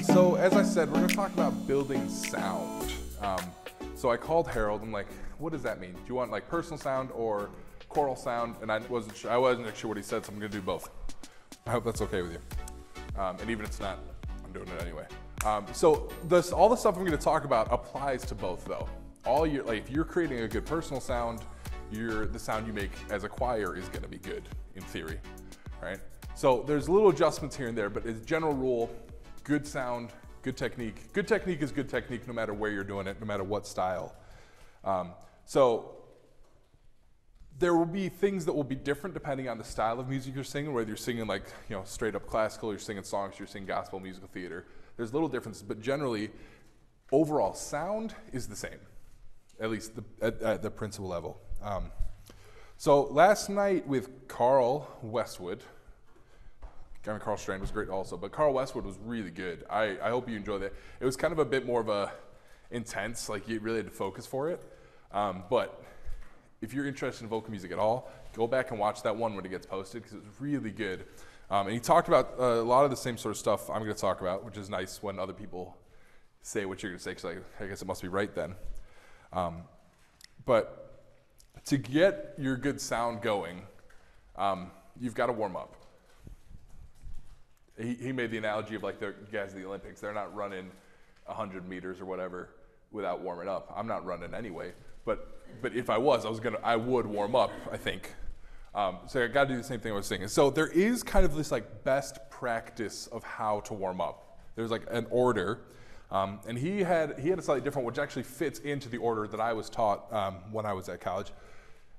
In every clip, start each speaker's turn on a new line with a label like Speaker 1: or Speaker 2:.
Speaker 1: So as I said, we're going to talk about building sound. So I called Harold. I'm like, what does that mean? Do you want like personal sound or choral sound? And I wasn't sure what he said, so I'm going to do both. I hope that's okay with you. And even if it's not, I'm doing it anyway. So all the stuff I'm going to talk about applies to both, though. If you're creating a good personal sound, the sound you make as a choir is going to be good in theory, right? So there's little adjustments here and there, but as a general rule, good sound, good technique. Good technique is good technique no matter where you're doing it, no matter what style. So there will be things that will be different depending on the style of music you're singing, whether you're singing like, straight up classical, you're singing songs, you're singing gospel, musical theater. There's little differences, but generally, overall sound is the same, at least at the principal level. So last night with Carl Westwood, Carl Strand was great also, but Carl Westwood was really good. I hope you enjoyed it. It was kind of a bit more of a intense, like you really had to focus for it. But if you're interested in vocal music at all, go back and watch that one when it gets posted because it was really good. And he talked about a lot of the same sort of stuff I'm going to talk about, which is nice when other people say what you're going to say, because I guess it must be right then. But to get your good sound going, you've got to warm up. He made the analogy of like the guys at the Olympics. They're not running 100 meters or whatever without warming up. I'm not running anyway, but if I was, I would warm up, I think. So I got to do the same thing I was saying. So there is kind of this like best practice of how to warm up. There's like an order, and he had a slightly different, which actually fits into the order that I was taught when I was at college.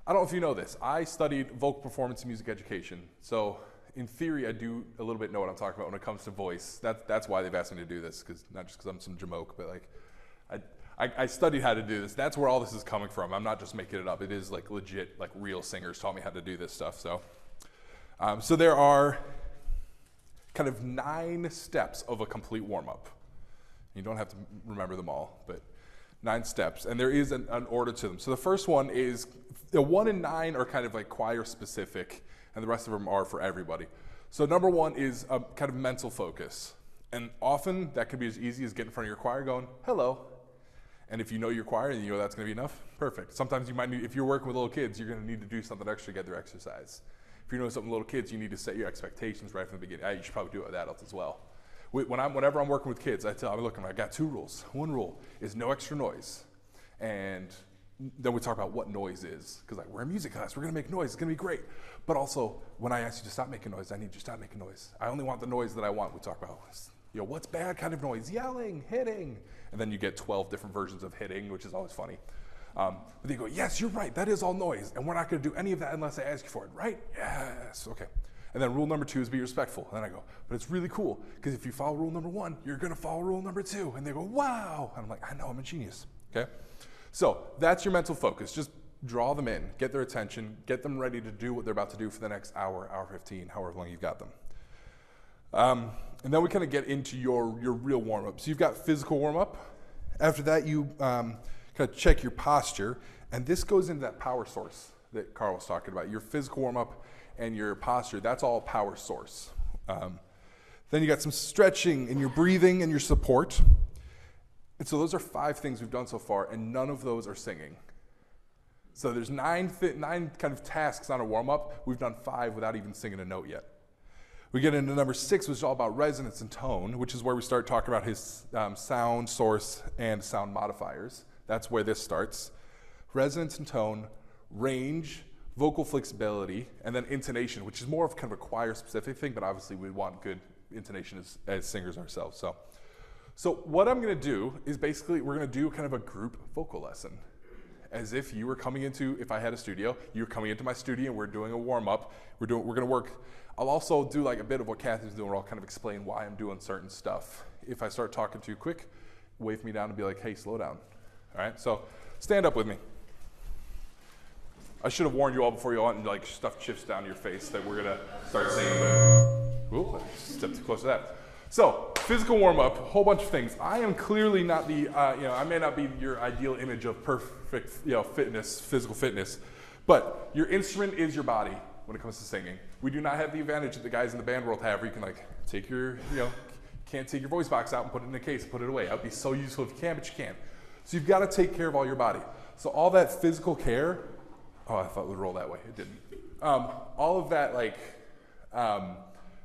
Speaker 1: I don't know if you know this. I studied vocal performance and music education. So in theory, I do a little bit know what I'm talking about when it comes to voice. That's why they've asked me to do this, not just because I'm some jamoke, but like I studied how to do this. That's where all this is coming from. I'm not just making it up. It is like legit, like real singers taught me how to do this stuff. So there are kind of 9 steps of a complete warm-up. You don't have to remember them all, but 9 steps, and there is an order to them. So the first one is, the 1 and 9 are kind of like choir specific, and the rest of them are for everybody. So number 1 is a kind of mental focus. And often that can be as easy as getting in front of your choir going, hello. And if you know your choir and you know that's gonna be enough, perfect. Sometimes you might need, if you're working with little kids, you're gonna need to do something extra to get their exercise. If you're doing something with little kids, you need to set your expectations right from the beginning. You should probably do it with adults as well. Whenever I'm working with kids, I got 2 rules. One rule is no extra noise. And then we talk about what noise is, because like we're in music class, we're gonna make noise, it's gonna be great. But also, when I ask you to stop making noise, I need you to stop making noise. I only want the noise that I want. We talk about, what's bad kind of noise? Yelling, hitting. And then you get 12 different versions of hitting, which is always funny. But they go, yes, you're right, that is all noise, and we're not gonna do any of that unless I ask you for it, right? Yes, okay. And then rule number 2 is be respectful. And then I go, but it's really cool, because if you follow rule number 1, you're gonna follow rule number 2. And they go, wow. And I'm like, I know, I'm a genius, okay? So that's your mental focus. Just draw them in, get their attention, get them ready to do what they're about to do for the next hour, hour 15, however long you've got them. And then we kind of get into your real warm-up. So you've got physical warm-up. After that, you kind of check your posture. And this goes into that power source that Carl was talking about. Your physical warm-up and your posture, that's all power source. Then you got some stretching and your breathing and your support. And so those are 5 things we've done so far, and none of those are singing. So there's 9 kind of tasks on a warm-up. We've done 5 without even singing a note yet. We get into number 6, which is all about resonance and tone, which is where we start talking about his sound source and sound modifiers. That's where this starts. Resonance and tone, range, vocal flexibility, and then intonation, which is more of kind of a choir-specific thing, but obviously we want good intonation as singers ourselves. So what I'm going to do is basically we're going to do kind of a group vocal lesson. As if you were coming into, if I had a studio, you're coming into my studio and we're doing a warm-up. We're going to work. I'll also do like a bit of what Kathy's doing where I'll kind of explain why I'm doing certain stuff. If I start talking too quick, wave me down and be like, hey, slow down. All right, so stand up with me. I should have warned you all before you all like stuff chips down your face that we're gonna start singing, but ooh, step too close to that. So, physical warm-up, a whole bunch of things. I am clearly not the, I may not be your ideal image of perfect, fitness, physical fitness, but your instrument is your body when it comes to singing. We do not have the advantage that the guys in the band world have where you can like take your, Can't take your voice box out and put it in a case and put it away. That would be so useful if you can, but you can't. So you've got to take care of all your body. So all that physical care, oh, I thought it would roll that way. It didn't. All of that, like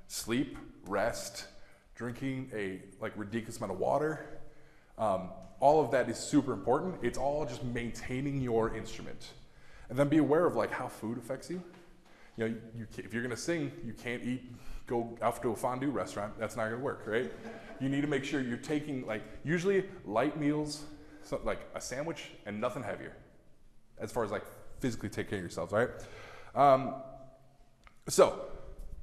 Speaker 1: sleep, rest, drinking a ridiculous amount of water, all of that is super important. It's all just maintaining your instrument. And then be aware of how food affects you. You know, if you're gonna sing, you can't go out to a fondue restaurant. That's not gonna work, right? You need to make sure you're taking usually light meals, so like a sandwich and nothing heavier, as far as physically take care of yourselves, right? So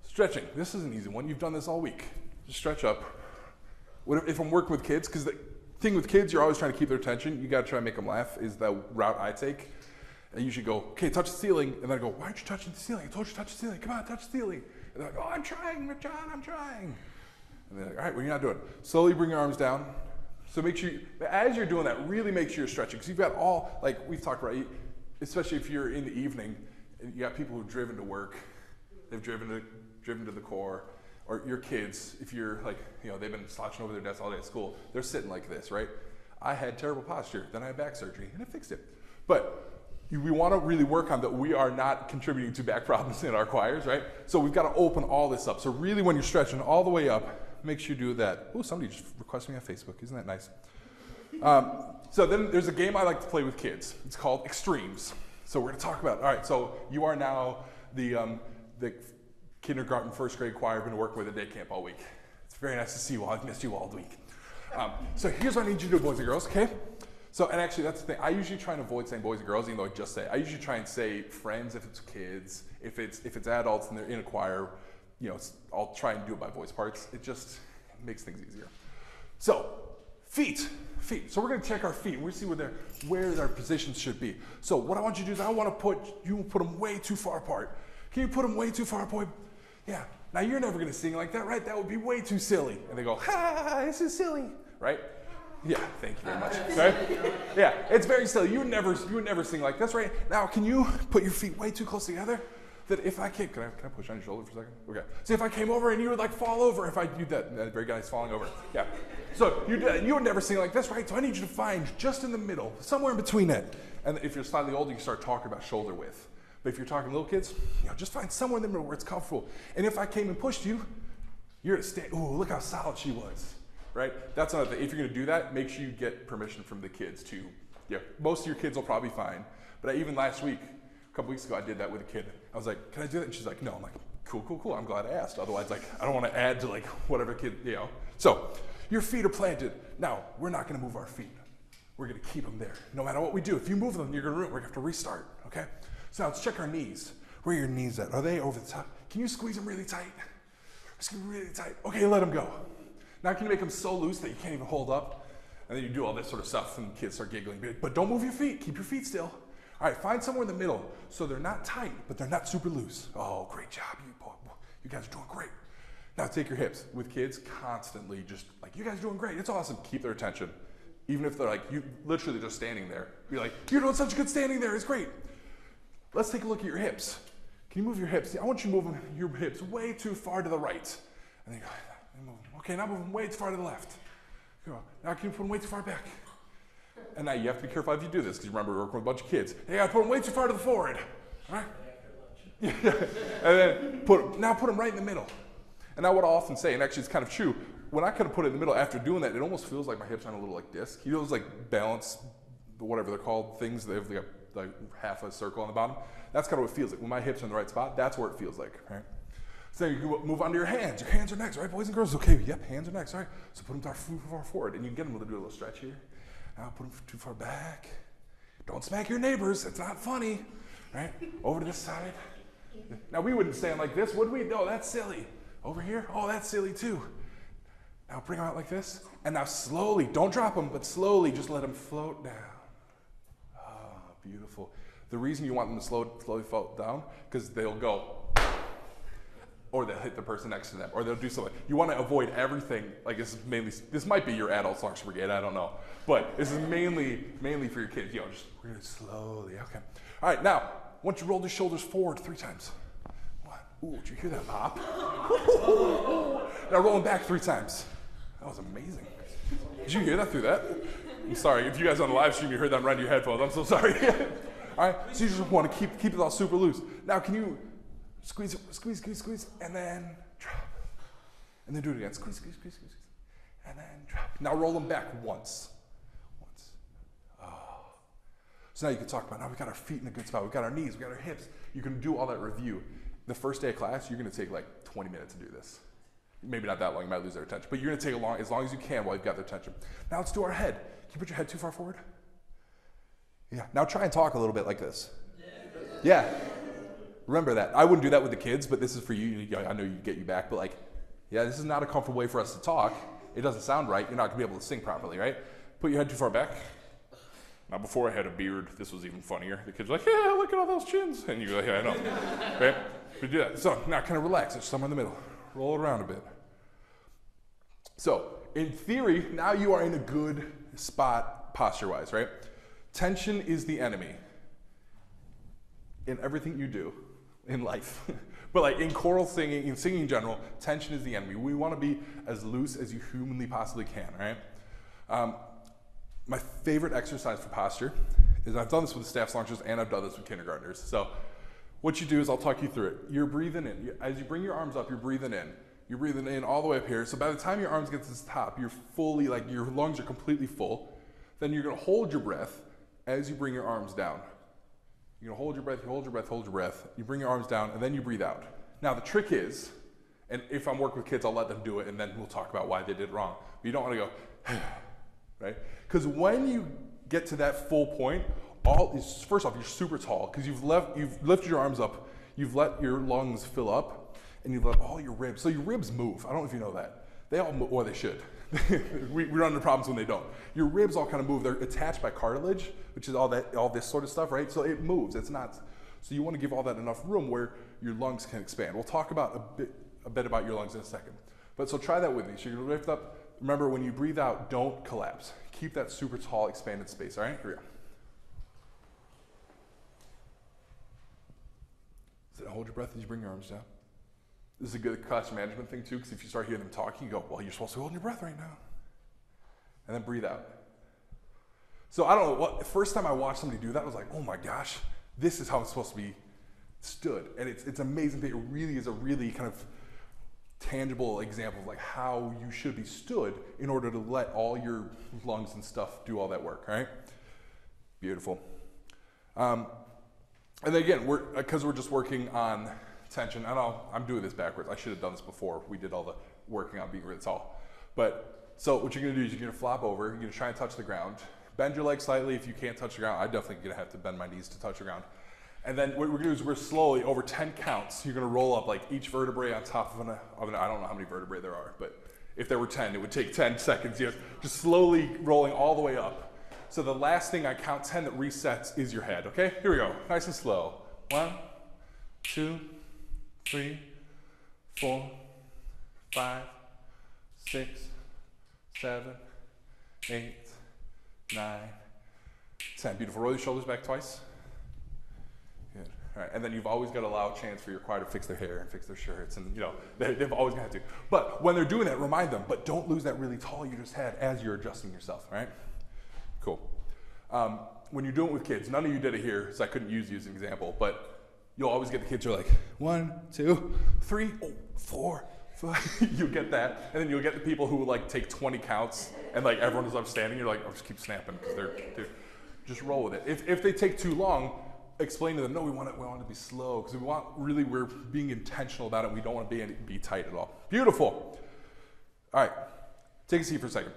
Speaker 1: stretching, this is an easy one. You've done this all week. Just stretch up. If I'm working with kids, because the thing with kids, you're always trying to keep their attention. You gotta try to make them laugh, is the route I take. I usually go, okay, touch the ceiling, and then I go, why aren't you touching the ceiling? I told you to touch the ceiling, come on, touch the ceiling. And they're like, oh, I'm trying, John, I'm trying. And they're like, all right, well, you're not doing it. Slowly bring your arms down. So make sure, as you're doing that, really make sure you're stretching, because you've got all, we've talked about, especially if you're in the evening, and you got people who've driven to work, they've driven to the core, or your kids, if you're they've been slouching over their desks all day at school, they're sitting like this, right? I had terrible posture, then I had back surgery, and it fixed it. But we want to really work on that. We are not contributing to back problems in our choirs, right? So we've got to open all this up. So really, when you're stretching all the way up, make sure you do that. Oh, somebody just requested me on Facebook. Isn't that nice? So then there's a game I like to play with kids. It's called Extremes. So we're going to talk about, all right, so you are now the kindergarten, first grade choir. I've been working with at day camp all week. It's very nice to see you all. I've missed you all week. So here's what I need you to do, boys and girls, okay? So, and actually that's the thing, I usually try and avoid saying boys and girls, even though I just say it. I usually try and say friends if it's kids, if it's adults and they're in a choir, I'll try and do it by voice parts. It just makes things easier. So, feet. So we're gonna check our feet and we'll see where their positions should be. So what I want you to do is I want to put them way too far apart. Can you put them way too far apart? Yeah. Now you're never gonna sing like that, right? That would be way too silly. And they go, ha, this is silly, right? Yeah, thank you very much. Right? Yeah, it's very silly. You would never sing like this, right? Now, can you put your feet way too close together? That if I came, can I push on your shoulder for a second? Okay. So if I came over and you would fall over, if I do that very guy's falling over. Yeah. So you would never sing like this, right? So I need you to find just in the middle, somewhere in between it. And if you're slightly older, you start talking about shoulder width. But if you're talking little kids, just find somewhere in the middle where it's comfortable. And if I came and pushed you, you're at stay. Ooh, look how solid she was. Right? That's another thing. If you're going to do that, make sure you get permission from the kids too. Yeah, most of your kids will probably be fine. But even last week, a couple weeks ago, I did that with a kid. I was like, can I do that? And she's like, no. I'm like, cool. I'm glad I asked. Otherwise, I don't want to add to whatever kid, So your feet are planted. Now, we're not going to move our feet. We're going to keep them there. No matter what we do. If you move them, we're going to have to restart, okay? So now let's check our knees. Where are your knees at? Are they over the top? Can you squeeze them really tight? Squeeze them really tight. Okay, let them go. Now can you make them so loose that you can't even hold up? And then you do all this sort of stuff and kids start giggling. But don't move your feet, keep your feet still. All right, find somewhere in the middle so they're not tight, but they're not super loose. Oh, great job, you guys are doing great. Now take your hips. With kids, constantly just you guys are doing great, it's awesome. Keep their attention. Even if they're you literally just standing there. Be like, you're doing such a good standing there, it's great. Let's take a look at your hips. Can you move your hips? I want you to move your hips way too far to the right. And then go, okay, now move them way too far to the left. Now can you put them way too far back? And now you have to be careful if you do this, because remember, we're working with a bunch of kids. Hey, I put them way too far to the forward. All right? Yeah. And then put them right in the middle. And now what I often say, and actually it's kind of true, when I kind of put it in the middle after doing that, it almost feels like my hips are on a little disc. You know those balance, whatever they're called, things that have half a circle on the bottom? That's kind of what it feels like. When my hips are in the right spot, that's where it feels like, right? So you can move onto your hands. Your hands are next, right, boys and girls? Okay, yep, hands are next, all right. So put them too far forward, and you can get them to do a little stretch here. Now put them too far back. Don't smack your neighbors, it's not funny, right? Over to this side. Now we wouldn't stand like this, would we? No, that's silly. Over here, oh, that's silly too. Now bring them out like this, and now slowly, don't drop them, but slowly just let them float down. Ah, beautiful. The reason you want them to slowly float down, because they'll go, or they'll hit the person next to them, or they'll do something. You want to avoid everything. This might be your adult Songs Brigade, I don't know. But this is mainly for your kids. Just really slowly, okay. All right, now, once you roll the shoulders forward 3 times. 1, ooh, did you hear that pop? Now roll them back 3 times. was amazing. Did you hear that through that? I'm sorry, if you guys on the live stream, you heard that right in your headphones. I'm so sorry. All right, so you just want to keep it all super loose. Now, can you squeeze, and then drop. And then do it again. Squeeze, and then drop. Now roll them back once. Oh. So now you can talk about, now we got our feet in a good spot. We got our knees, we got our hips. You can do all that review. The first day of class, you're going to take like 20 minutes to do this. Maybe not that long, you might lose their attention. But you're going to take as long as you can while you've got their attention. Now let's do our head. Can you put your head too far forward? Yeah. Now try and talk a little bit like this. Yeah. Remember that. I wouldn't do that with the kids, but this is for you. I know you get you back, but like, yeah, this is not a comfortable way for us to talk. It doesn't sound right. You're not going to be able to sing properly, right? Put your head too far back. Now, before I had a beard, this was even funnier. The kids were like, yeah, look at all those chins. And you're like, yeah, I know. Right? But do that. So now kind of relax. It's somewhere in the middle. Roll it around a bit. So, in theory, now you are in a good spot posture-wise, right? Tension is the enemy in everything you do in life. But like in choral singing, in singing in general, tension is the enemy. We want to be as loose as you humanly possibly can, right? My favorite exercise for posture is, I've done this with the staff launchers and I've done this with kindergartners. So what you do is, I'll talk you through it. You're breathing in. As you bring your arms up, you're breathing in. You're breathing in all the way up here. So by the time your arms get to the top, you're fully, like your lungs are completely full. Then you're going to hold your breath as you bring your arms down. You're going to hold your breath, you hold your breath, hold your breath. You bring your arms down, and then you breathe out. Now the trick is, and if I'm working with kids, I'll let them do it, and then we'll talk about why they did it wrong. But you don't want to go, right? Because when you get to that full point, first off, you're super tall, because you've lifted your arms up, you've let your lungs fill up, and you've let all your ribs, so your ribs move. I don't know if you know that. They all move, or they should. we run into problems when they don't. Your ribs all kind of move. They're attached by cartilage, which is all this sort of stuff, right? So it moves. It's not. So you want to give all that enough room where your lungs can expand. We'll talk about a bit about your lungs in a second. But so try that with me. So you're going to lift up. Remember, when you breathe out, don't collapse. Keep that super tall, expanded space. All right, here we go. So hold your breath as you bring your arms down. This is a good class management thing too, because if you start hearing them talking, you go, well, you're supposed to hold your breath right now. And then breathe out. So I don't know, first time I watched somebody do that, I was like, oh my gosh, this is how it's supposed to be stood. And it's amazing that it really is a really kind of tangible example of like how you should be stood in order to let all your lungs and stuff do all that work, right? Beautiful. And then again, because we're just working on tension. I'm doing this backwards. I should have done this before we did all the working on being really tall. But so what you're going to do is you're going to flop over. You're going to try and touch the ground. Bend your legs slightly. If you can't touch the ground, I'm definitely going to have to bend my knees to touch the ground. And then what we're going to do is we're slowly, over 10 counts, you're going to roll up like each vertebrae on top of an I don't know how many vertebrae there are, but if there were 10, it would take 10 seconds. You know, just slowly rolling all the way up. So the last thing I count 10 that resets is your head. Okay, here we go. Nice and slow. 1, 2, 3, 4, 5, 6, 7, 8, 9, 10. Beautiful. Roll your shoulders back twice. Good. All right. And then you've always got to allow a chance for your choir to fix their hair and fix their shirts, and you know they've always got to. But when they're doing that, remind them. But don't lose that really tall you just had as you're adjusting yourself. Right? Cool. When you're doing it with kids, none of you did it here, so I couldn't use you as an example, but you'll always get the kids who are like, 1, 2, 3, 4, 5. You'll get that. And then you'll get the people who will like take 20 counts and like everyone is up standing. You're like, oh, just keep snapping because they're just roll with it. If they take too long, explain to them, no, we want it to be slow because we're being intentional about it. We don't want to be tight at all. Beautiful. All right, take a seat for a second.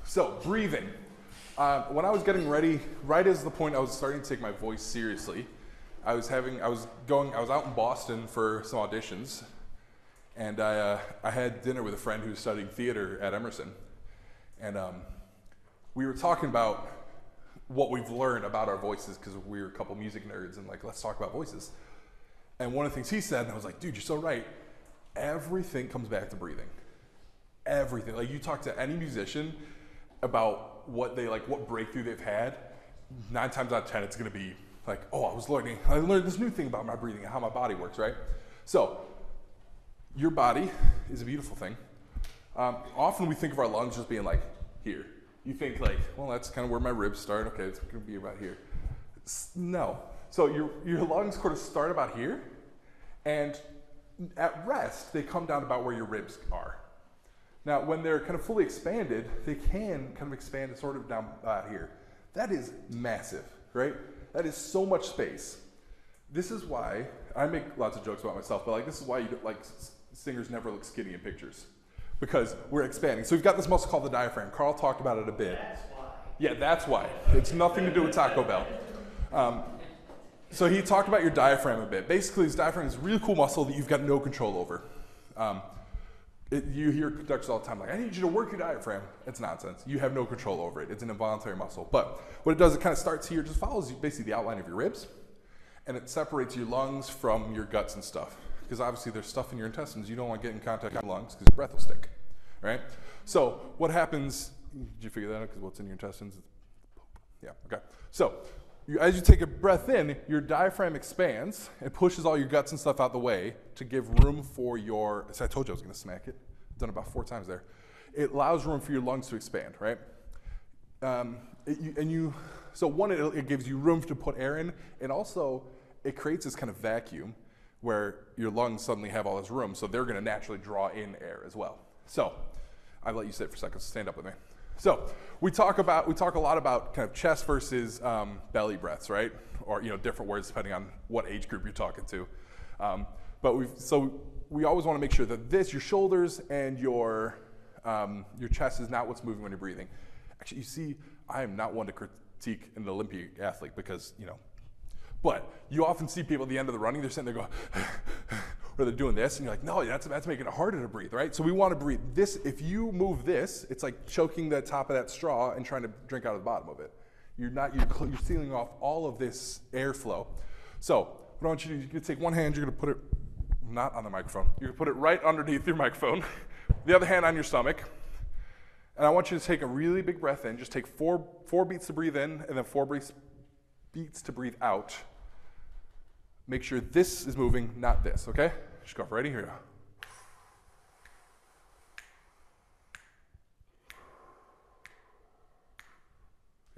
Speaker 1: So breathing. When I was getting ready, right as the point I was starting to take my voice seriously, I was out in Boston for some auditions, and I had dinner with a friend who was studying theater at Emerson, and we were talking about what we've learned about our voices because we're a couple music nerds, and like, let's talk about voices. And one of the things he said, and I was like, dude, you're so right. Everything comes back to breathing. Everything. Like, you talk to any musician about what breakthrough they've had, 9 times out of 10, it's going to be like, oh, I learned this new thing about my breathing and how my body works, right? So, your body is a beautiful thing. Often we think of our lungs just being like here. You think like, well, that's kind of where my ribs start. Okay, it's going to be about here. No. So your lungs sort of start about here, and at rest, they come down about where your ribs are. Now, when they're kind of fully expanded, they can kind of expand sort of down here. That is massive, right? That is so much space. This is why, I make lots of jokes about myself, but like this is why singers never look skinny in pictures, because we're expanding. So we've got this muscle called the diaphragm. Carl talked about it a bit.
Speaker 2: That's why.
Speaker 1: Yeah, that's why. It's nothing to do with Taco Bell. So he talked about your diaphragm a bit. Basically, this diaphragm is a really cool muscle that you've got no control over. You hear conductors all the time like, I need you to work your diaphragm. It's nonsense. You have no control over it. It's an involuntary muscle. But what it does, it kind of starts here, just follows basically the outline of your ribs, and it separates your lungs from your guts and stuff. Because obviously there's stuff in your intestines you don't want to get in contact with your lungs because your breath will stink, right? So what happens, did you figure that out? Because what's in your intestines is poop. Yeah, okay. So as you take a breath in, your diaphragm expands and pushes all your guts and stuff out the way to give room for your, so I told you I was going to smack it. I've done it about 4 times there. It allows room for your lungs to expand, right? So one, it gives you room to put air in, and also it creates this kind of vacuum where your lungs suddenly have all this room, so they're going to naturally draw in air as well. So I'll let you sit for a second, so stand up with me. So we talk a lot about kind of chest versus belly breaths, right? Or different words depending on what age group you're talking to. But we always want to make sure that your shoulders and your chest is not what's moving when you're breathing. Actually, you see, I am not one to critique an Olympic athlete because but you often see people at the end of the running, they're sitting there going, or they're doing this, and you're like, no, that's making it harder to breathe, right? So we want to breathe this. If you move this, it's like choking the top of that straw and trying to drink out of the bottom of it. You're sealing off all of this airflow. So what I want you to do, you're going to take one hand, you're going to put it not on the microphone. You're going to put it right underneath your microphone, the other hand on your stomach, and I want you to take a really big breath in. Just take four beats to breathe in, and then 4 beats to breathe out. Make sure this is moving, not this, okay? Just go. Ready? Here we go.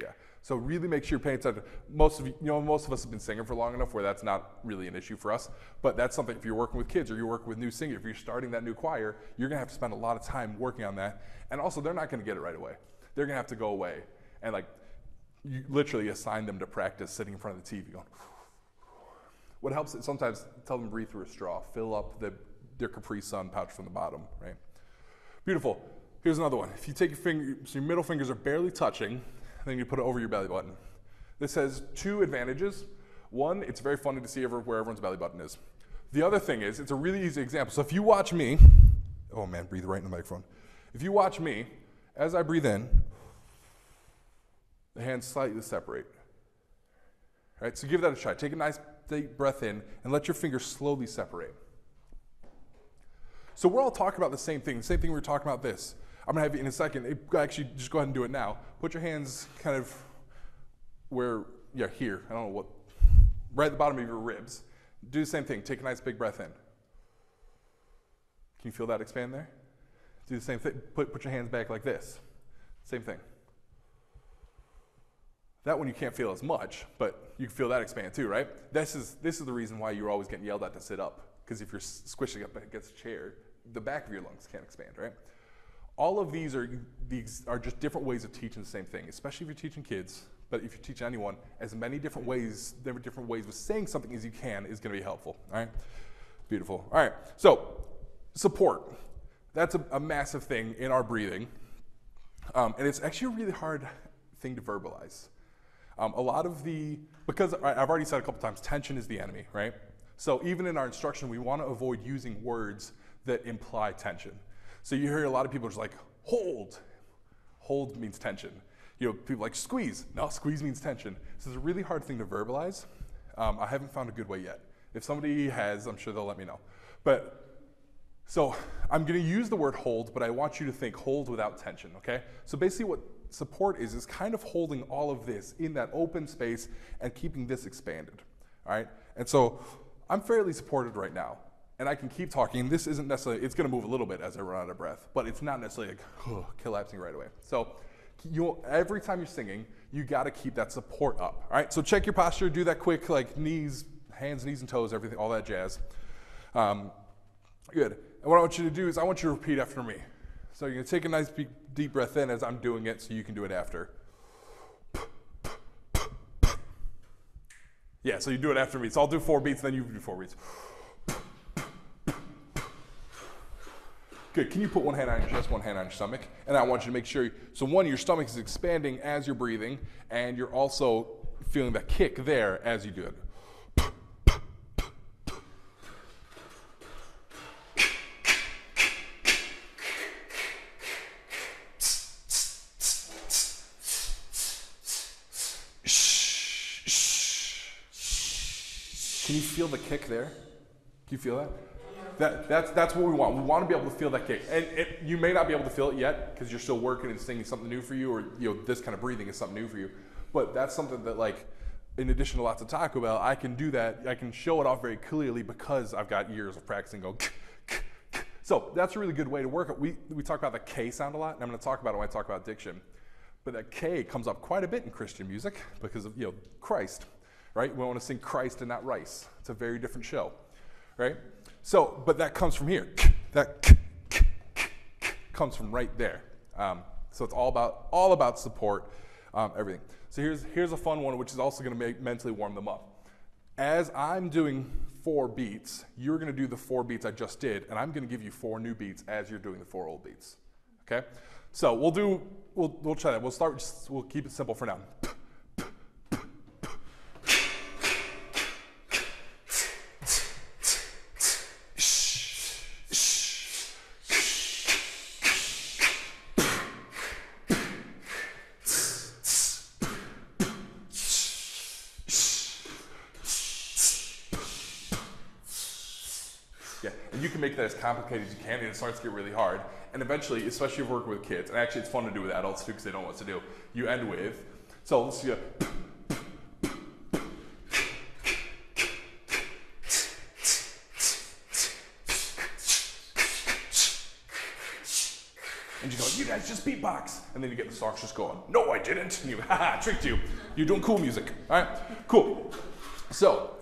Speaker 1: Yeah. So really make sure you're paying attention. Most of us have been singing for long enough where that's not really an issue for us. But that's something if you're working with kids or you're working with new singers, if you're starting that new choir, you're going to have to spend a lot of time working on that. And also, they're not going to get it right away. They're going to have to go away and you literally assign them to practice sitting in front of the TV going. What helps is sometimes tell them to breathe through a straw, fill up their Capri Sun pouch from the bottom, right? Beautiful. Here's another one. If you take your middle fingers are barely touching, then you put it over your belly button. This has 2 advantages. One, it's very funny to see where everyone's belly button is. The other thing is, it's a really easy example. So if you watch me, oh man, breathe right in the microphone. If you watch me, as I breathe in, the hands slightly separate. All right, so give that a try. Take a nice deep breath in and let your fingers slowly separate. So we're all talking about the same thing we were talking about this. I'm going to have you in a second. Actually, just go ahead and do it now. Put your hands kind of here. I don't know right at the bottom of your ribs. Do the same thing. Take a nice big breath in. Can you feel that expand there? Do the same thing. Put your hands back like this. Same thing. That one you can't feel as much, but you can feel that expand too, right? This is the reason why you're always getting yelled at to sit up, because if you're squishing up against a chair, the back of your lungs can't expand, right? All of these are just different ways of teaching the same thing, especially if you're teaching kids, but if you teach anyone, as many different ways with saying something as you can is going to be helpful, all right? Beautiful. All right, so support. That's a massive thing in our breathing, and it's actually a really hard thing to verbalize. Because I've already said a couple times, tension is the enemy, right? So even in our instruction, we want to avoid using words that imply tension. So you hear a lot of people just like, hold. Hold means tension. People like squeeze. No, squeeze means tension. So it's a really hard thing to verbalize. I haven't found a good way yet. If somebody has, I'm sure they'll let me know. So I'm going to use the word hold, but I want you to think hold without tension, okay? So basically what support is kind of holding all of this in that open space and keeping this expanded, all right? And so I'm fairly supported right now. and I can keep talking. This isn't necessarily, it's gonna move a little bit as I run out of breath, but it's not necessarily like collapsing right away. So every time you're singing, you gotta keep that support up, all right? So check your posture, do that quick, like knees, hands, knees, and toes, everything, all that jazz. Good. And what I want you to do is I want you to repeat after me. So you're gonna take a nice deep breath in as I'm doing it so you can do it after. Yeah, so you do it after me. So I'll do 4 beats, then you do 4 beats. Good. Can you put one hand on your chest, one hand on your stomach? And I want you to make sure, so one, your stomach is expanding as you're breathing, and you're also feeling that kick there as you do it. Can you feel the kick there? Can you feel that? That's what we want. We want to be able to feel that kick. And you may not be able to feel it yet because you're still working and singing something new for you, or this kind of breathing is something new for you. But that's something that, like, in addition to lots of Taco Bell, I can do that. I can show it off very clearly because I've got years of practicing going. So that's a really good way to work it. We talk about the K sound a lot, and I'm going to talk about it when I talk about diction. But that K comes up quite a bit in Christian music because of Christ. Right? We want to sing Christ and not rice. It's a very different show, right? So, but that comes from here. That comes from right there. So it's all about support, everything. So here's a fun one, which is also going to mentally warm them up. As I'm doing 4 beats, you're going to do the 4 beats I just did, and I'm going to give you 4 new beats as you're doing the 4 old beats. Okay? So we'll try that. We'll keep it simple for now. Yeah, and you can make that as complicated as you can, and it starts to get really hard. And eventually, especially if you're working with kids, and actually it's fun to do with adults too because they don't know what to do, you end with, so let's see. And you go, you guys just beatbox. And then you get the socks just going, no, I didn't. And you, haha, tricked you. You're doing cool music. All right, cool. So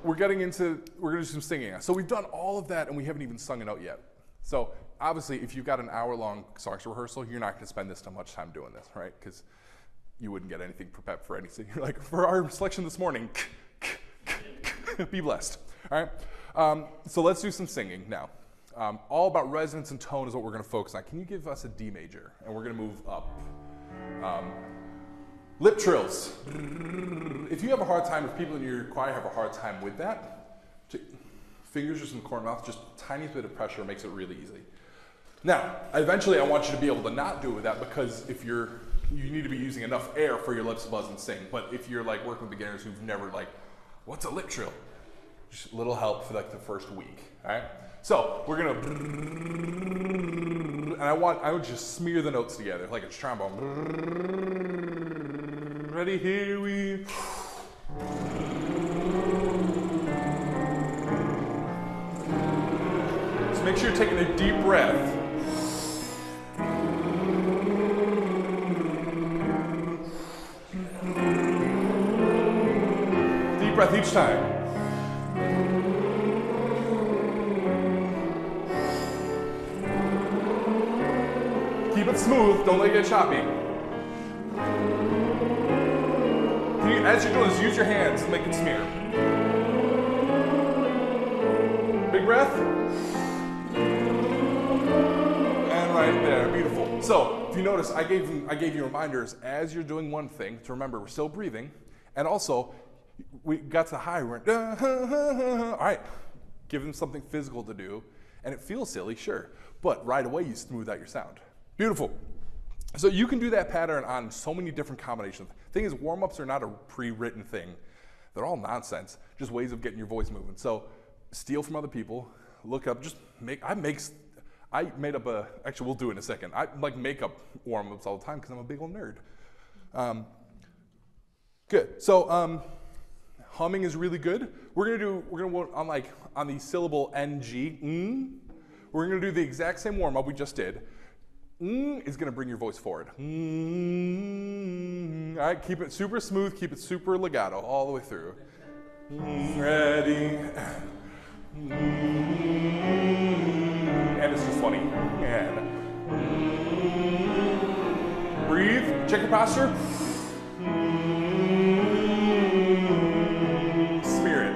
Speaker 1: we're going to do some singing. So we've done all of that and we haven't even sung it out yet. So obviously, if you've got an hour-long socks rehearsal, you're not going to spend this much time doing this, right? Because you wouldn't get anything prepared for anything. You're like, for our selection this morning, be blessed. All right, so let's do some singing now. All about resonance and tone is what we're going to focus on. Can you give us a D major? And we're going to move up. Lip trills. If you have a hard time, if people in your choir have a hard time with that, fingers just in the corner of the mouth, just a tiny bit of pressure makes it really easy. Now, eventually I want you to be able to not do it with that because if you need to be using enough air for your lips to buzz and sing. But if you're like working with beginners who've never what's a lip trill? Just a little help for like the first week, all right? So we're gonna, and I would just smear the notes together like a trombone. Ready, here we. So make sure you're taking a deep breath. Deep breath each time. Keep it smooth, don't let it get choppy. As you're doing this, use your hands to make it smear. Big breath. And right there, beautiful. So, if you notice, I gave you reminders as you're doing one thing to remember we're still breathing, and also we got to the high, we went, all right, give them something physical to do, and it feels silly, sure, but right away you smooth out your sound. Beautiful. So you can do that pattern on so many different combinations. Thing is, warm-ups are not a pre-written thing. They're all nonsense, just ways of getting your voice moving. So steal from other people, look up, I made up actually we'll do it in a second. I make up warm-ups all the time because I'm a big old nerd. Good, so Humming is really good. We're gonna on the syllable ng. We're gonna do the exact same warm up we just did. Is gonna bring your voice forward. All right, keep it super smooth, keep it super legato all the way through. Ready. And it's just funny. And breathe, check your posture. Smear it.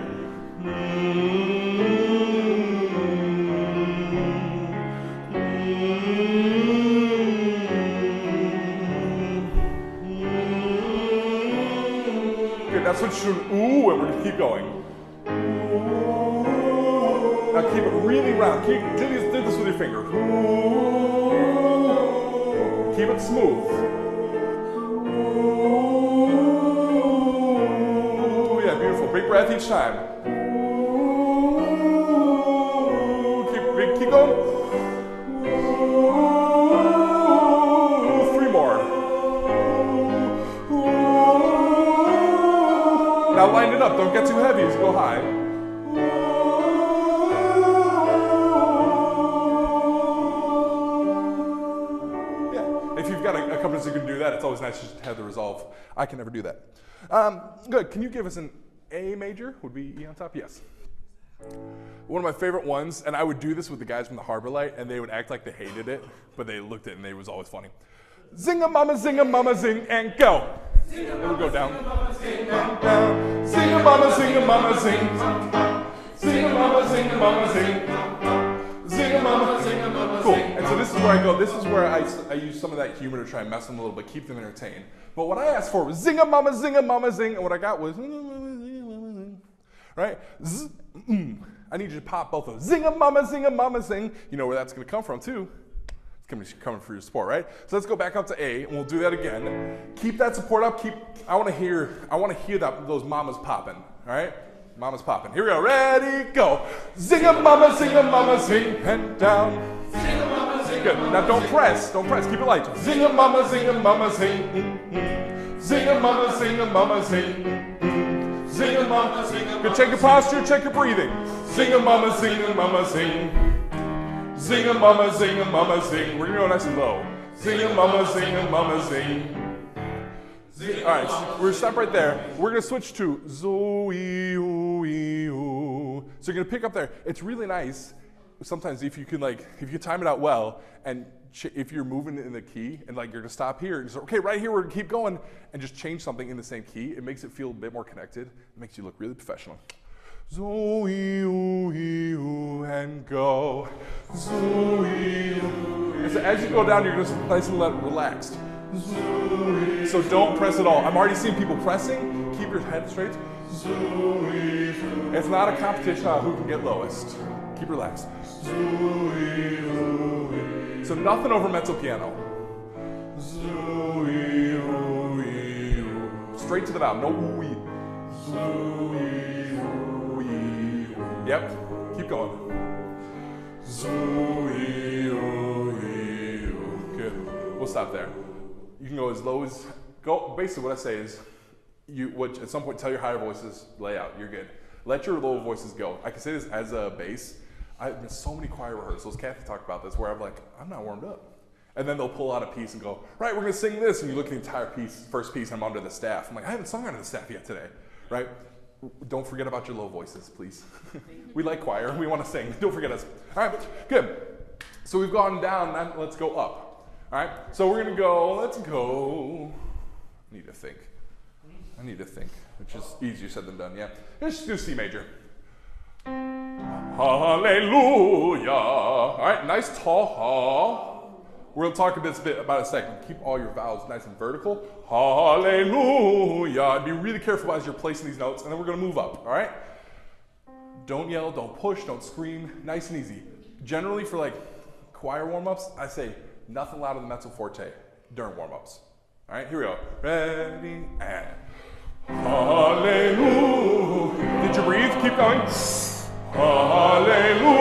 Speaker 1: Good, that's what you should, ooh, and we're gonna keep going. Now keep it really round. Do this with your finger. Keep it smooth. Yeah, beautiful. Big breath each time. Keep going. 3 more. Now line it up. Don't get too heavy as you go high. Companies who can do that, it's always nice just to have the resolve. I can never do that. Good, can you give us an A major? Would be E on top? Yes. One of my favorite ones, and I would do this with the guys from the Harbor Light, and they would act like they hated it, but they looked at it and it was always funny. Zing a mama, zing, and go. And we'll go down. Zing a mama, zing a mama, zing. Zing a mama, zing a mama, zing. Zing a mama, zing a mama, cool. And so this is where I go. This is where I use some of that humor to try and mess them a little bit, keep them entertained. But what I asked for was zing a mama, zing, and what I got was right. I need you to pop both of them. Zing a mama, zing. You know where that's going to come from too. It's going to be coming for your support, right? So let's go back up to A, and we'll do that again. Keep that support up. I want to hear those mamas popping. All right. Mama's popping. Here we go. Ready, go. Zing a mama, zing, and down. Zing a mama, zing. Good. Now don't press. Keep it light. Zing a mama, zing. Zing a mama, zing. Zing a mama, zing. Good. Check your posture. Check your breathing. Zing a mama, zing. Zing a mama, zing. We're gonna go nice and low. Zing a mama, zing. All right, so we're gonna stop right there. We're gonna switch to Zoe. So you're gonna pick up there. It's really nice. Sometimes if you can time it out well, and if you're moving in the key and you're gonna stop here, and just, okay, right here we're gonna keep going, and just change something in the same key. It makes it feel a bit more connected. It makes you look really professional. Zoe, and go. Zoe. And so as you go down, you're just nice and relaxed. So don't press at all. I'm already seeing people pressing. Keep your head straight. It's not a competition on who can get lowest. Keep relaxed. So nothing over mezzo piano. Straight to the vowel. No ooh. Yep. Keep going. Good. We'll stop there. You can go as low as, basically what I say is, at some point tell your higher voices, lay out, you're good. Let your low voices go. I can say this as a bass. I've been so many choir rehearsals, Kathy talked about this, where I'm like, I'm not warmed up. And then they'll pull out a piece and go, right, we're gonna sing this, and you look at the entire piece, first piece, I'm under the staff. I'm like, I haven't sung under the staff yet today, right? Don't forget about your low voices, please. We like choir, we wanna sing, don't forget us. All right, good. So we've gone down, now let's go up. All right, so we're gonna go, let's go. I need to think, which is easier said than done, yeah. Let's just do C major. Hallelujah. All right, nice tall ha. We're gonna talk this bit about a second. Keep all your vowels nice and vertical. Hallelujah. Be really careful as you're placing these notes, and then we're gonna move up, all right? Don't yell, don't push, don't scream, nice and easy. Generally for choir warm-ups, I say, nothing louder than mezzo forte during warm-ups. All right, here we go. Ready, and hallelujah. Did you breathe? Keep going. Hallelujah.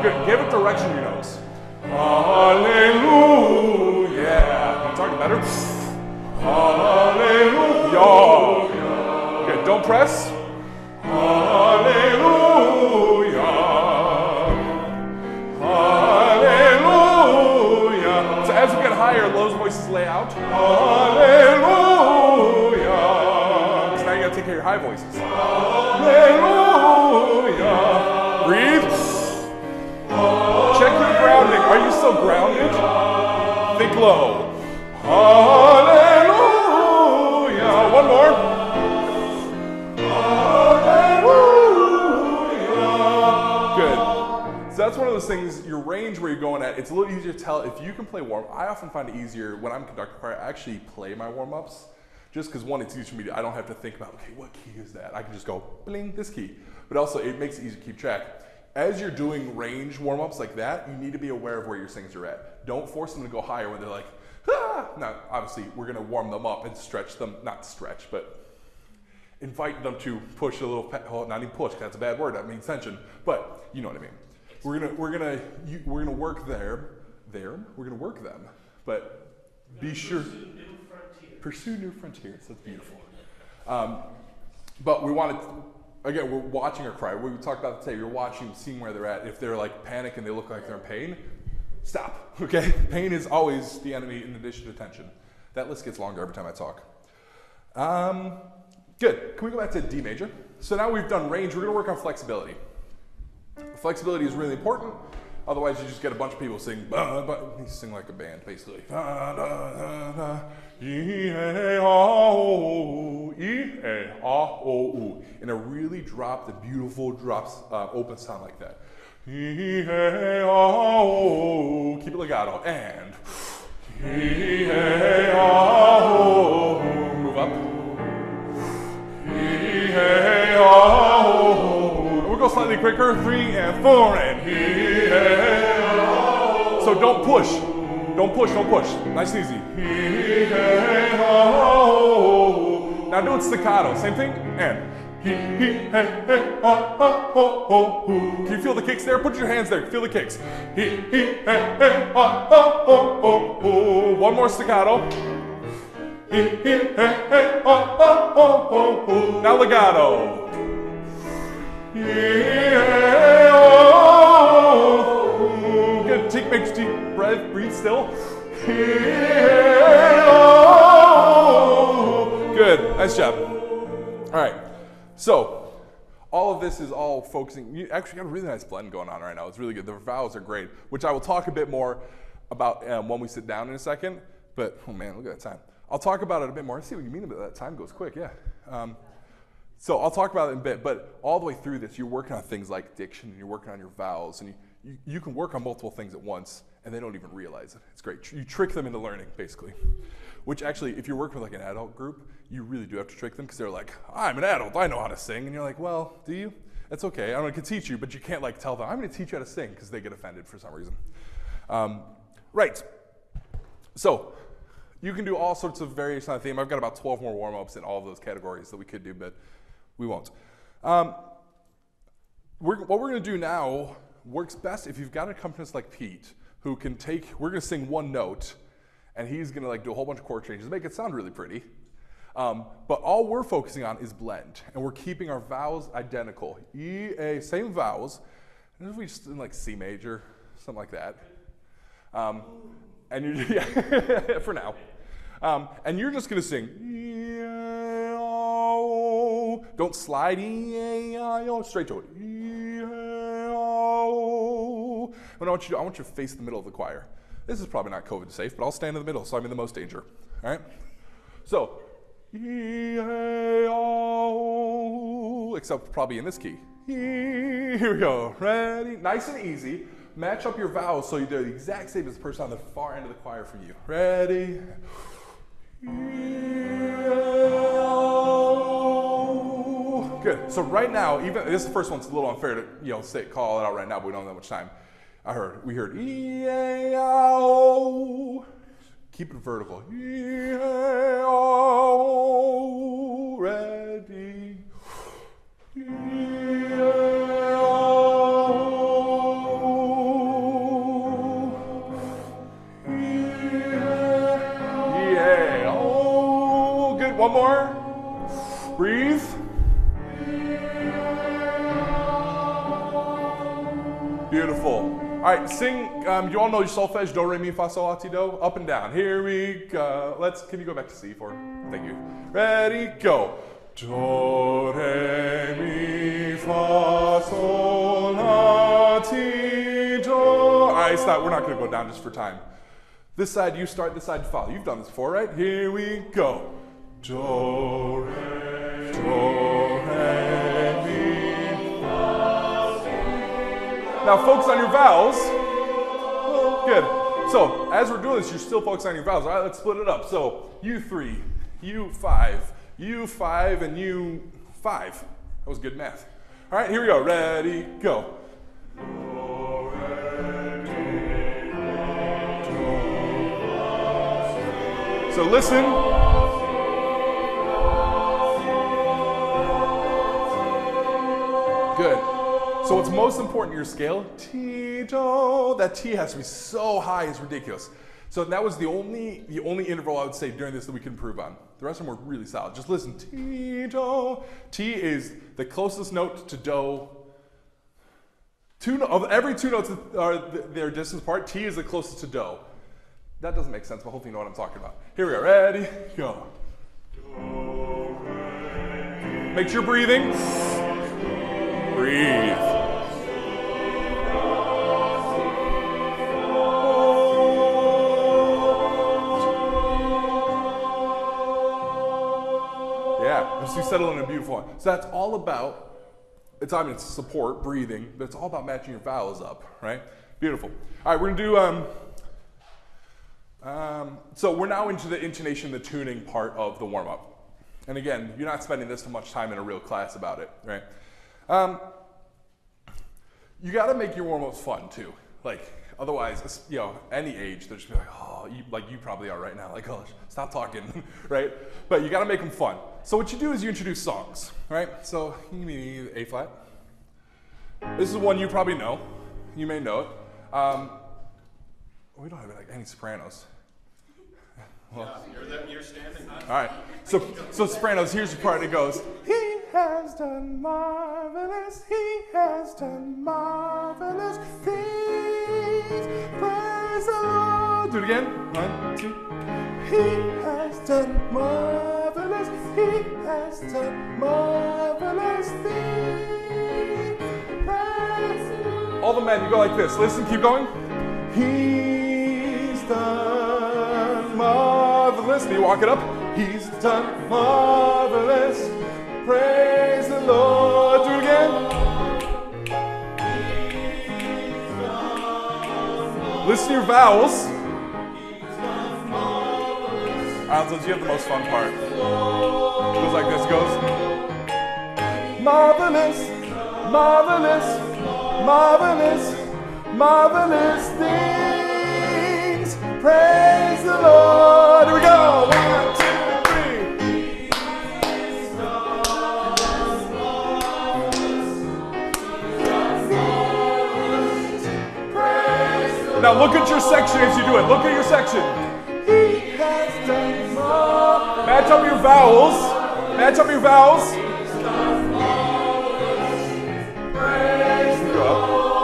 Speaker 1: Good. Give it direction to your nose. Hallelujah. Can you talk better? Hallelujah. Good. Don't press. Hallelujah. Hallelujah. So as we get higher, those voices lay out. Hallelujah. So now you gotta take care of your high voices. Hallelujah. Breathe. Check your grounding. Are you still grounded? Think low. Hallelujah. One more. That's one of those things, your range where you're going at, it's a little easier to tell if you can play warm. I often find it easier when I'm conductor choir, I actually play my warm-ups. Just because one, it's easier for me to, I don't have to think about, okay, what key is that? I can just go, bling, this key. But also, it makes it easier to keep track. As you're doing range warm-ups like that, you need to be aware of where your singers are at. Don't force them to go higher when they're like, ah! Now, obviously, we're gonna warm them up and stretch them, not stretch, but invite them to push a little, oh, not even push, that's a bad word, that means tension, but you know what I mean. We're gonna work we're gonna work them, but be sure, pursue new frontiers, that's beautiful. But we want to, again, we're watching our cry. We talked about today, you're watching, seeing where they're at. If they're like panic and they look like they're in pain, stop, okay? Pain is always the enemy in addition to tension. That list gets longer every time I talk. Good, can we go back to D major? So now we've done range, we're gonna work on flexibility. Flexibility is really important, otherwise you just get a bunch of people sing, you sing like a band, basically. In a really dropped, a beautiful drops, open sound like that. Keep it legato, and move up. We'll go slightly quicker, 3 and 4 and so don't push. Don't push, don't push. Nice and easy. Now do it staccato. Same thing. And can you feel the kicks there? Put your hands there. Feel the kicks. One more staccato. Now legato. Good. Take big deep breath. Breathe still. Good. Nice job. All right. So all of this is all focusing. You actually got a really nice blend going on right now. It's really good. The vowels are great, which I will talk a bit more about when we sit down in a second. But oh man, look at that time. I'll talk about it a bit more. I see what you mean about that. Time goes quick. Yeah. So I'll talk about it in a bit, but all the way through this, you're working on things like diction, and you're working on your vowels, and you can work on multiple things at once, and they don't even realize it. It's great. You trick them into learning, basically. Which actually, if you're working with like an adult group, you really do have to trick them, because they're like, I'm an adult, I know how to sing, and you're like, well, do you? That's okay, I'm gonna teach you, but you can't like tell them, I'm gonna teach you how to sing, because they get offended for some reason. Right, so you can do all sorts of variation on the theme. I've got about 12 more warm-ups in all of those categories that we could do, but we won't. What we're gonna do now works best if you've got an accompanist like Pete, who can we're gonna sing one note, and he's gonna like do a whole bunch of chord changes, make it sound really pretty. But all we're focusing on is blend, and we're keeping our vowels identical. E, A, same vowels, and if we just in like C major, something like that. And you're, yeah, for now. And you're just gonna sing. Don't slide straight to it. What I want you to do, I want you to face the middle of the choir. This is probably not COVID safe, but I'll stand in the middle, so I'm in the most danger. All right? So, except probably in this key. Here we go. Ready? Nice and easy. Match up your vowels so they're the exact same as the person on the far end of the choir from you. Ready? Good. So right now, even this first one's a little unfair to call it out right now, but we don't have that much time. We heard E-A-O. Keep it vertical. E-A-O. Ready. One more. Breathe. Beautiful. All right, sing. You all know your solfege, do, re, mi, fa, sol, la, ti, do, up and down. Here we go. Can you go back to C for? Thank you. Ready, go. Do, re, mi, fa, sol, la, ti, do. All right, stop. We're not going to go down just for time. This side you start, this side you follow. You've done this before, right? Here we go. Do, re, mi, fa, sol. Now focus on your vowels. Good. So as we're doing this, you're still focusing on your vowels. All right, let's split it up. So U3, U5, U5, and U5. That was good math. All right, here we go. Ready, go. So listen. Good. So what's most important in your scale? Ti, do. That T has to be so high, it's ridiculous. So that was the only interval I would say during this that we can improve on. The rest of them were really solid. Just listen. Ti, do. T is the closest note to do. Of every two notes that are their distance apart, T is the closest to do. That doesn't make sense, but hopefully you know what I'm talking about. Here we go. Ready? Go. Make sure you're breathing. Breathe. Yeah, so you settle in a beautiful one. So that's all about, it's support, breathing, but it's all about matching your vowels up, right? Beautiful. All right, we're gonna do, so we're now into the intonation, the tuning part of the warm-up. And again, you're not spending this much time in a real class about it, right? You gotta make your warm-ups fun too. Like, otherwise, you know, any age, they'll just be like, oh, you probably are right now, like, oh, stop talking, right? But you gotta make them fun. So what you do is you introduce songs, right? So, you need A flat. This is one you probably know. You may know it. We don't have like any sopranos. Well, you're standing. All right. So sopranos. Here's the part that goes. He has done marvelous. He has done marvelous things. Praise the Lord. Do it again. 1, 2. He has done marvelous. He has done marvelous things. Praise the Lord. All the men, you go like this. Listen. Keep going. He's done marvelous. Do you walk it up? He's done marvelous. Praise the Lord. Do it again. Listen to your vowels. Alphonse, you have the most fun part. It goes like this. It goes marvelous, marvelous, marvelous. Marvelous things, praise the Lord. Here we go. 1, 2, 3. Now look at your section as you do it. Look at your section. He has done more. Match up your vowels. Match up your vowels. Praise the Lord.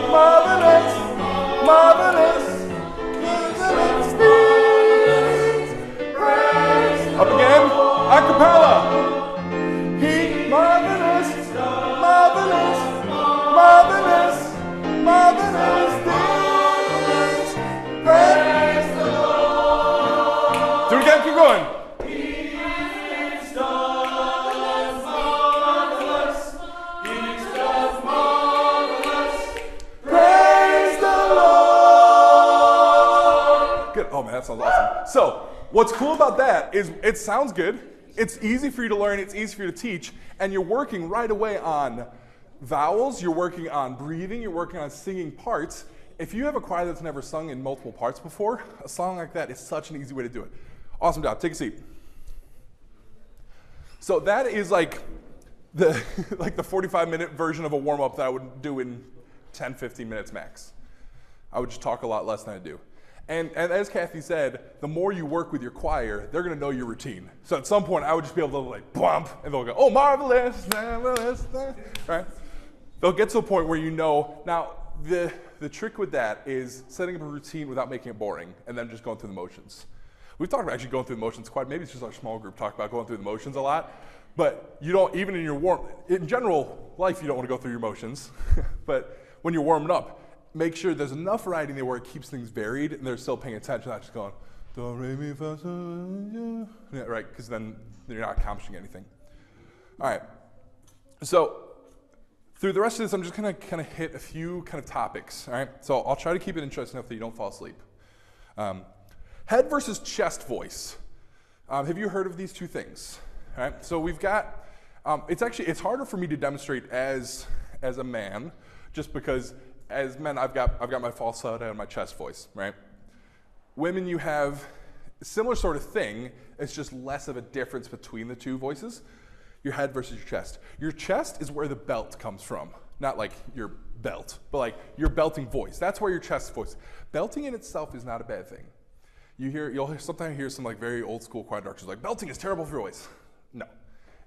Speaker 1: Marvelous, marvelous, marvelous things. Up again, a cappella. He marvelous, marvelous, marvelous, marvelous things. Praise the Lord. Do it again, keep going. He's done marvelous. He's done marvelous. Oh man, that sounds awesome. So, what's cool about that is it sounds good, it's easy for you to learn, it's easy for you to teach, and you're working right away on vowels, you're working on breathing, you're working on singing parts. If you have a choir that's never sung in multiple parts before, a song like that is such an easy way to do it. Awesome job, take a seat. So that is like the 45-minute version of a warm-up that I would do in 10, 15 minutes max. I would just talk a lot less than I do. And as Kathy said, the more you work with your choir, they're going to know your routine. So at some point, I would just be able to like bump, and they'll go, oh, marvelous, marvelous, right? They'll get to a point where you know. Now, the trick with that is setting up a routine without making it boring, and then just going through the motions. We've talked about actually going through the motions quite. Maybe it's just our small group talk about going through the motions a lot. But you don't, even in your in general life, you don't want to go through your motions. But when you're warming up, make sure there's enough variety in there where it keeps things varied and they're still paying attention, not just going, do, re, mi, fa, sol, yeah, right, because then you're not accomplishing anything. All right, so through the rest of this, I'm just gonna kind of hit a few kind of topics, all right? So I'll try to keep it interesting enough that you don't fall asleep. Head versus chest voice. Have you heard of these two things? All right, so we've got, it's harder for me to demonstrate as a man, just because as men, I've got my falsetto and my chest voice, right? Women, you have a similar sort of thing. It's just less of a difference between the two voices. Your head versus your chest. Your chest is where the belt comes from. Not like your belt, but like your belting voice. That's where your chest voice. Belting in itself is not a bad thing. You'll sometimes hear some like very old school choir directors like, belting is terrible for your voice. No.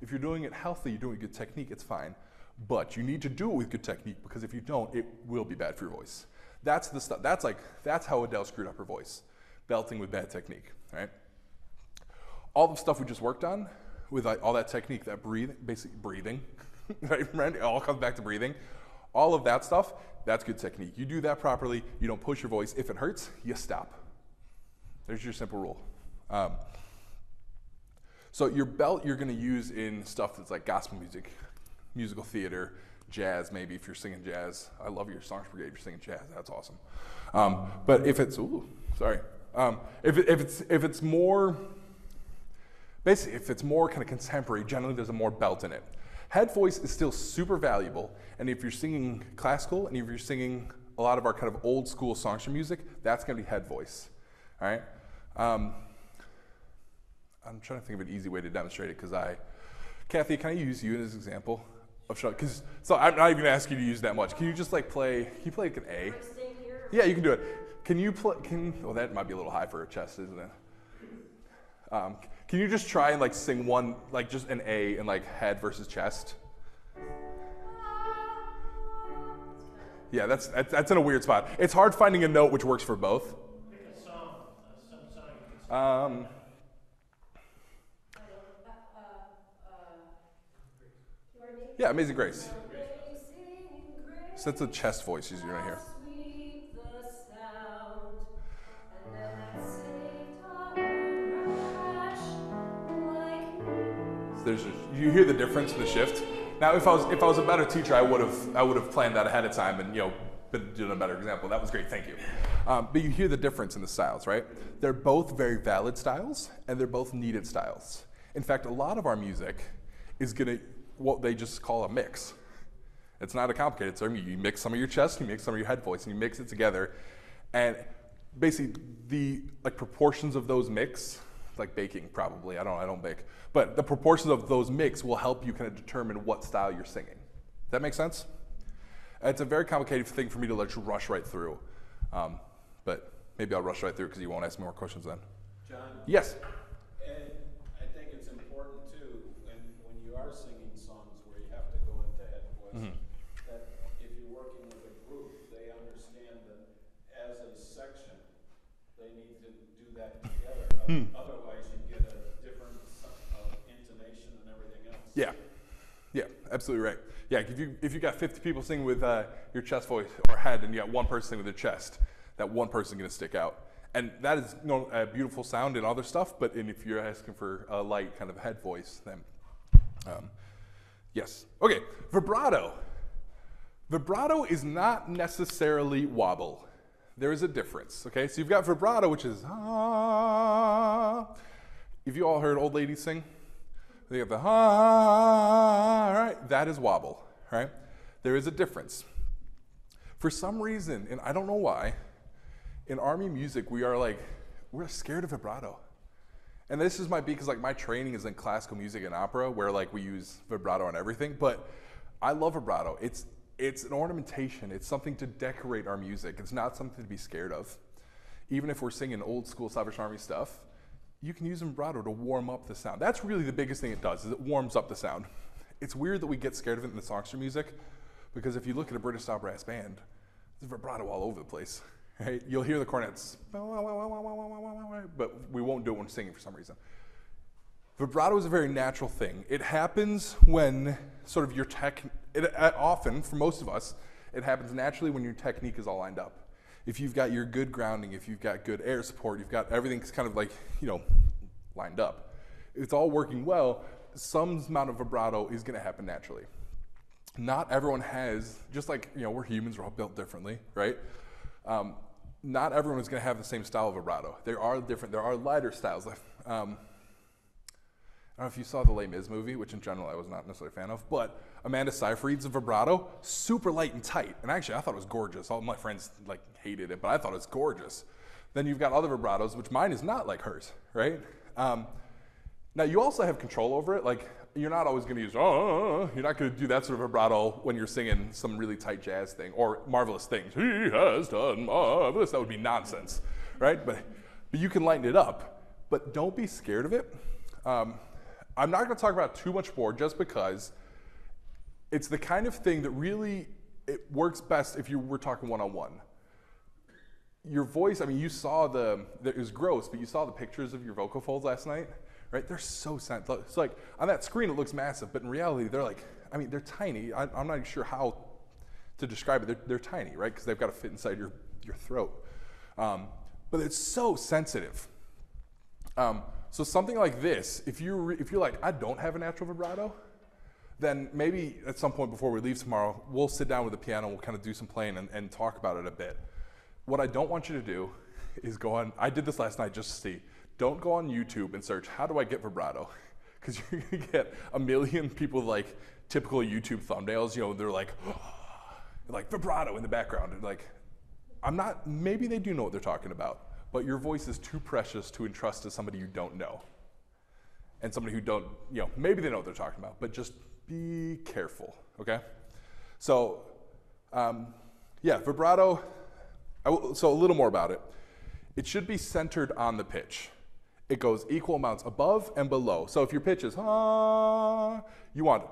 Speaker 1: If you're doing it healthy, you're doing good technique, it's fine. But you need to do it with good technique, because if you don't, it will be bad for your voice. That's the stuff. That's how Adele screwed up her voice, belting with bad technique, right? All the stuff we just worked on with like all that technique, that basically breathing, right? It all comes back to breathing. All of that stuff, that's good technique. You do that properly, you don't push your voice. If it hurts, you stop. There's your simple rule. So your belt you're going to use in stuff that's like gospel music, musical theater, jazz, maybe if you're singing jazz. I love your Songs Brigade if you're singing jazz. That's awesome. But if it's, if it's more, basically if it's more kind of contemporary, generally there's a more belt in it. Head voice is still super valuable, and if you're singing classical and if you're singing a lot of our kind of old school songs from music, that's going to be head voice. All right. I'm trying to think of an easy way to demonstrate it, because Kathy, can I use you as an example? So I'm not even going to ask you to use that much. Can you just like play, can you play like an A? Yeah, you can do it. Can you play, oh, that might be a little high for a chest, isn't it? Can you just try and like sing one, like just an A in like head versus chest? Yeah, that's in a weird spot. It's hard finding a note which works for both.
Speaker 2: Pick a song, some song you can sing.
Speaker 1: Yeah, Amazing Grace. So that's a chest voice you're doing right here. So you hear the difference in the shift. Now, if I was a better teacher, I would have planned that ahead of time and been doing a better example. That was great, thank you. But you hear the difference in the styles, right? They're both very valid styles, and they're both needed styles. In fact, a lot of our music is gonna what they just call a mix. It's not a complicated term. You mix some of your chest, you mix some of your head voice, and you mix it together. And basically, the like proportions of those mix, like baking probably. I don't bake, but the proportions of those mix will help you kind of determine what style you're singing. Does that make sense? It's a very complicated thing for me to let you rush right through, but maybe I'll rush right through because you won't ask me more questions then.
Speaker 3: John?
Speaker 1: Yes?
Speaker 3: And I think it's important too, when you are singing songs where you have to go into head voice, that if you're working with a group, they understand that as a section, they need to do that together. Otherwise, you get a difference of intonation and everything else.
Speaker 1: Yeah, absolutely right. Yeah, if you got 50 people singing with your chest voice or head, and you got one person singing with their chest, that one person is going to stick out. And that is a beautiful sound and other stuff, but if you're asking for a light kind of head voice, then yes. Okay, vibrato. Vibrato is not necessarily wobble. There is a difference, okay? So you've got vibrato, which is ah. Have you all heard old ladies sing? They have the ah, right? That is wobble, right? There is a difference. For some reason, and I don't know why, in Army music, we're scared of vibrato. And this is might be because like my training is in classical music and opera, where like we use vibrato on everything, but I love vibrato. It's an ornamentation. It's something to decorate our music. It's not something to be scared of. even if we're singing old school Salvation Army stuff, you can use vibrato to warm up the sound. That's really the biggest thing it does, is it warms up the sound. It's weird that we get scared of it in the songster music, because if you look at a British style brass band, there's vibrato all over the place, right? You'll hear the cornets, but we won't do it when singing for some reason. Vibrato is a very natural thing. It happens when sort of your often, for most of us, it happens naturally when your technique is all lined up. If you've got your good grounding, if you've got good air support, you've got everything's kind of like, lined up. It's all working well, some amount of vibrato is gonna happen naturally. Not everyone has, just like, we're humans, we're all built differently, right? Not everyone is gonna have the same style of vibrato. There are lighter styles. I don't know if you saw the Les Mis movie, which in general I was not necessarily a fan of, but Amanda Seyfried's vibrato, super light and tight. And actually I thought it was gorgeous. All my friends hated it, but I thought it was gorgeous. Then you've got other vibratos, which mine is not like hers, right? Now you also have control over it. Like, you're not always gonna use, you're not gonna do that sort of vibrato when you're singing some really tight jazz thing or marvelous things. He has done marvelous. That would be nonsense, right? But you can lighten it up, but don't be scared of it. I'm not going to talk about it too much more, just because it's the kind of thing that really, it works best if we're talking one-on-one. Your voice, you saw it was gross, but you saw the pictures of your vocal folds last night, right? They're so sensitive. It's like, on that screen it looks massive, but in reality they're they're tiny. I'm not sure how to describe it. They're tiny, right? Because they've got to fit inside your throat. But it's so sensitive. So something like this, if you're like, I don't have a natural vibrato, then maybe at some point before we leave tomorrow, we'll sit down with the piano, we'll kind of do some playing and talk about it a bit. What I don't want you to do is go on, I did this last night just to see, don't go on YouTube and search, how do I get vibrato? Because you're gonna get a million people with typical YouTube thumbnails, they're like vibrato in the background. And maybe they do know what they're talking about, but your voice is too precious to entrust to somebody you don't know. And somebody who don't, maybe they know what they're talking about, but just be careful, okay? So, vibrato, so a little more about it. It should be centered on the pitch. It goes equal amounts above and below. So if your pitch is you want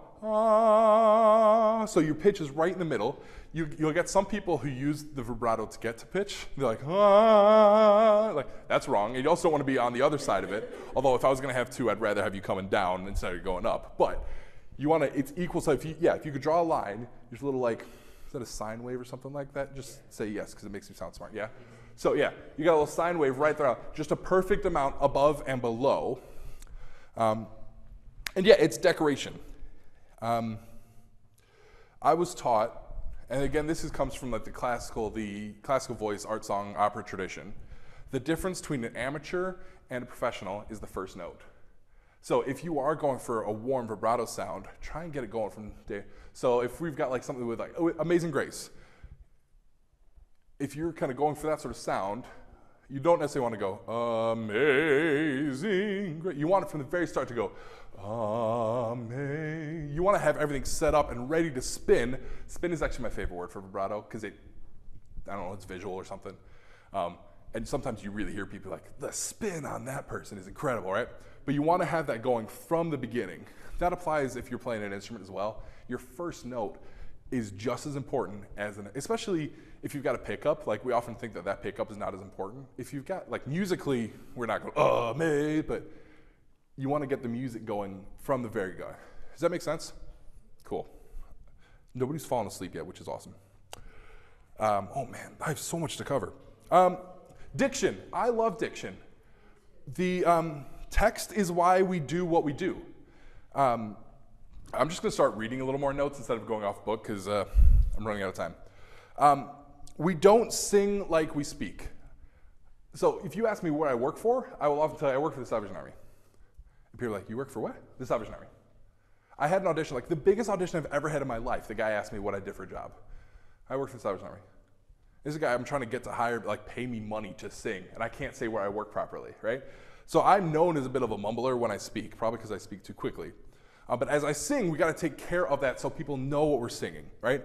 Speaker 1: so your pitch is right in the middle. You'll get some people who use the vibrato to get to pitch. They're like that's wrong. And you also don't want to be on the other side of it. Although if I was going to have two, I'd rather have you coming down instead of going up. But you want to, it's equal. So if you could draw a line, there's a little is that a sine wave or something like that? Just say yes, because it makes you sound smart, yeah? So you got a little sine wave right there, just a perfect amount above and below. And it's decoration. I was taught, and again, comes from the classical voice, art song, opera tradition. The difference between an amateur and a professional is the first note. So if you are going for a warm vibrato sound, try and get it going from day. So if we've got something with Amazing Grace, if you're kind of going for that sort of sound, you don't necessarily want to go, amazing grace. You want it from the very start to go, amazing. You want to have everything set up and ready to spin. Spin is actually my favorite word for vibrato, because it's visual or something. And sometimes you really hear people the spin on that person is incredible, right? But you want to have that going from the beginning. That applies if you're playing an instrument as well. Your first note is just as important as especially if you've got a pickup. We often think that pickup is not as important. If you've got, musically, we're not going, but you want to get the music going from the very go. Does that make sense? Cool. Nobody's fallen asleep yet, which is awesome. Oh man, I have so much to cover. Diction, I love diction. The text is why we do what we do. I'm just going to start reading a little more notes instead of going off book, because I'm running out of time. We don't sing like we speak. So if you ask me what I work for, I will often tell you I work for the Salvation Army. And people are like, you work for what? The Salvation Army. I had an audition, the biggest audition I've ever had in my life. The guy asked me what I did for a job. I work for the Salvation Army. This is a guy I'm trying to get to hire, pay me money to sing, and I can't say where I work properly, right? So I'm known as a bit of a mumbler when I speak, probably because I speak too quickly. But as I sing, we got to take care of that so people know what we're singing, right?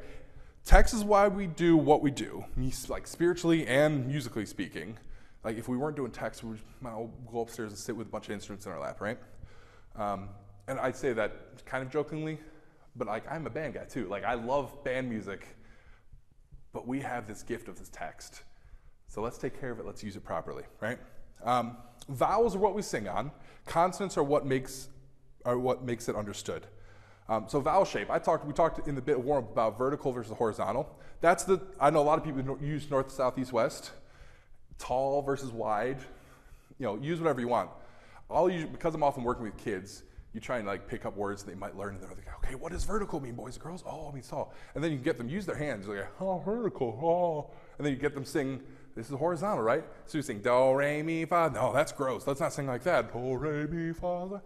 Speaker 1: Text is why we do what we do, spiritually and musically speaking. like if we weren't doing text, we would go upstairs and sit with a bunch of instruments in our lap, right? And I'd say that kind of jokingly, but like I'm a band guy too. Like I love band music, but we have this gift of this text. So let's take care of it, let's use it properly, right? Vowels are what we sing on. Consonants are what makes it understood. So vowel shape, we talked in the bit of warm-up about vertical versus horizontal. I know a lot of people use north, south, east, west. Tall versus wide, use whatever you want. Because I'm often working with kids, you try and like pick up words they might learn, and they're like, okay, what does vertical mean, boys and girls? Oh, it means tall. And then you can get them use their hands, like, oh, vertical, oh. And then you get them sing, this is horizontal, right? So you sing do, re, mi, fa. No, that's gross. Let's not sing like that. Do, re, mi, fa.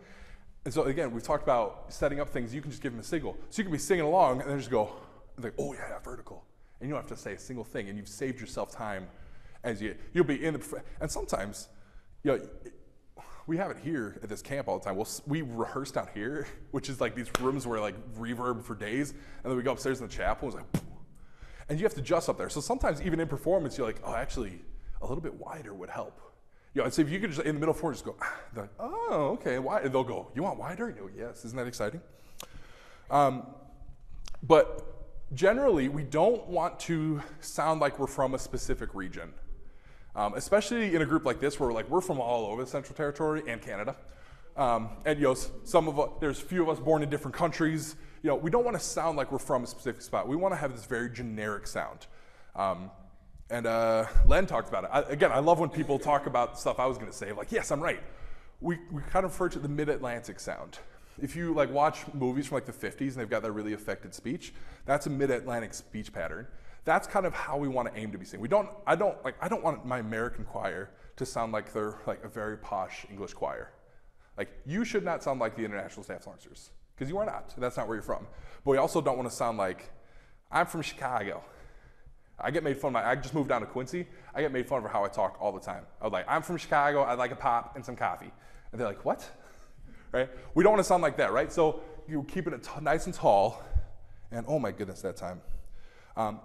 Speaker 1: And so again, we've talked about setting up things. You can just give them a signal. So you can be singing along and then just go, like, oh yeah, vertical. And you don't have to say a single thing, and you've saved yourself time as you'll be in the, and sometimes, we have it here at this camp all the time. We rehearse down here, which is like these rooms where like reverb for days, and then we go upstairs in the chapel, and it's like, and you have to adjust up there. So sometimes even in performance, you're like, oh, actually, a little bit wider would help. And so if you could just, in the middle of performance, just go, they're like, oh, okay, wide. And they'll go, you want wider? And you go, yes, isn't that exciting? But generally, we don't want to sound like we're from a specific region. Especially in a group like this where we're from all over the Central Territory and Canada. And there's a few of us born in different countries. We don't want to sound like we're from a specific spot. We want to have this very generic sound. And Len talked about it. I love when people talk about stuff I was going to say. Like, yes, I'm right. We kind of refer to the mid-Atlantic sound. If you watch movies from the 50s and they've got that really affected speech, that's a mid-Atlantic speech pattern. That's kind of how we want to aim to be singing. I don't want my American choir to sound like they're like a very posh English choir. Like, you should not sound like the international staff songsters, because you are not. That's not where you're from. But we also don't want to sound like, I'm from Chicago. I get made fun of. I just moved down to Quincy. I get made fun of how I talk all the time. I was like, I'm from Chicago. I'd like a pop and some coffee. And they're like, what? Right? We don't want to sound like that, right? So you're keeping it nice and tall. And oh my goodness, that time.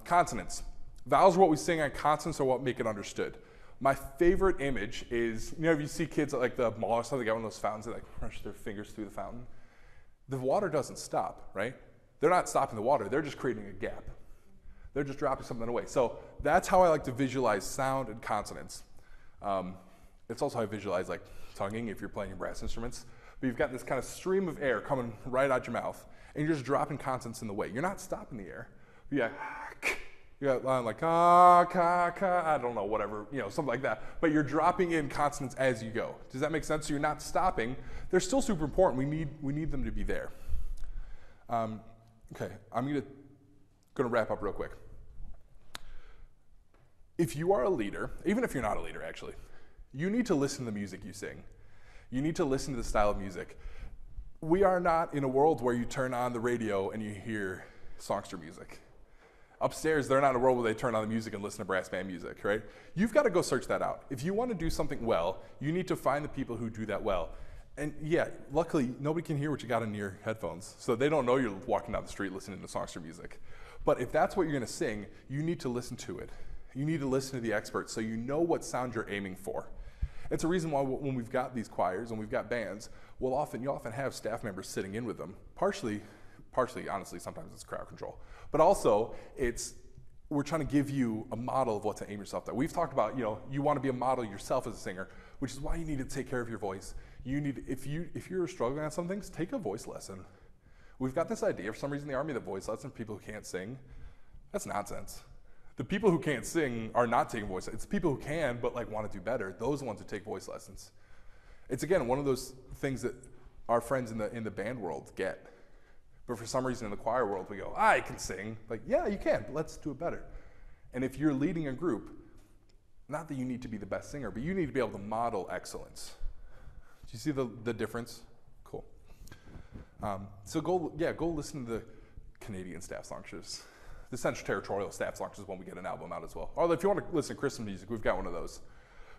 Speaker 1: Consonants. Vowels are what we sing on. Consonants are what make it understood. My favorite image is, if you see kids at the mall or something, they got one of those fountains, they crush their fingers through the fountain. The water doesn't stop, right? They're not stopping the water. They're just creating a gap. They're just dropping something away. So that's how I like to visualize sound and consonants. It's also how I visualize tonguing if you're playing brass instruments. But you've got this kind of stream of air coming right out your mouth, and you're just dropping consonants in the way. You're not stopping the air. You got line like ka, ka, ka, I don't know, whatever, something like that. But you're dropping in consonants as you go. Does that make sense? So you're not stopping. They're still super important. We need them to be there. Okay, I'm gonna wrap up real quick. If you are a leader, even if you're not a leader actually, you need to listen to the music you sing. You need to listen to the style of music. We are not in a world where you turn on the radio and you hear songster music. Upstairs, they're not in a world where they turn on the music and listen to brass band music, right? You've got to go search that out. If you want to do something well, you need to find the people who do that well. And yeah, luckily, nobody can hear what you got in your headphones, so they don't know you're walking down the street listening to songster music. But if that's what you're going to sing, you need to listen to it. You need to listen to the experts so you know what sound you're aiming for. It's a reason why when we've got these choirs and we've got bands, you often have staff members sitting in with them. Partially, honestly, sometimes it's crowd control. But also, we're trying to give you a model of what to aim yourself at. We've talked about, you want to be a model yourself as a singer, which is why you need to take care of your voice. If you're struggling on some things, take a voice lesson. We've got this idea, for some reason, in the Army, that voice lessons, people who can't sing, that's nonsense. The people who can't sing are not taking voice lessons. It's people who can, but want to do better. Those are the ones who take voice lessons. It's, again, one of those things that our friends in the band world get. But for some reason in the choir world, we go, I can sing. Yeah, you can, but let's do it better. And if you're leading a group, not that you need to be the best singer, but you need to be able to model excellence. Do you see the difference? Cool. So go listen to the Canadian staff songsters. The Central Territorial staff songsters when we get an album out as well. Or if you want to listen to Christian music, we've got one of those.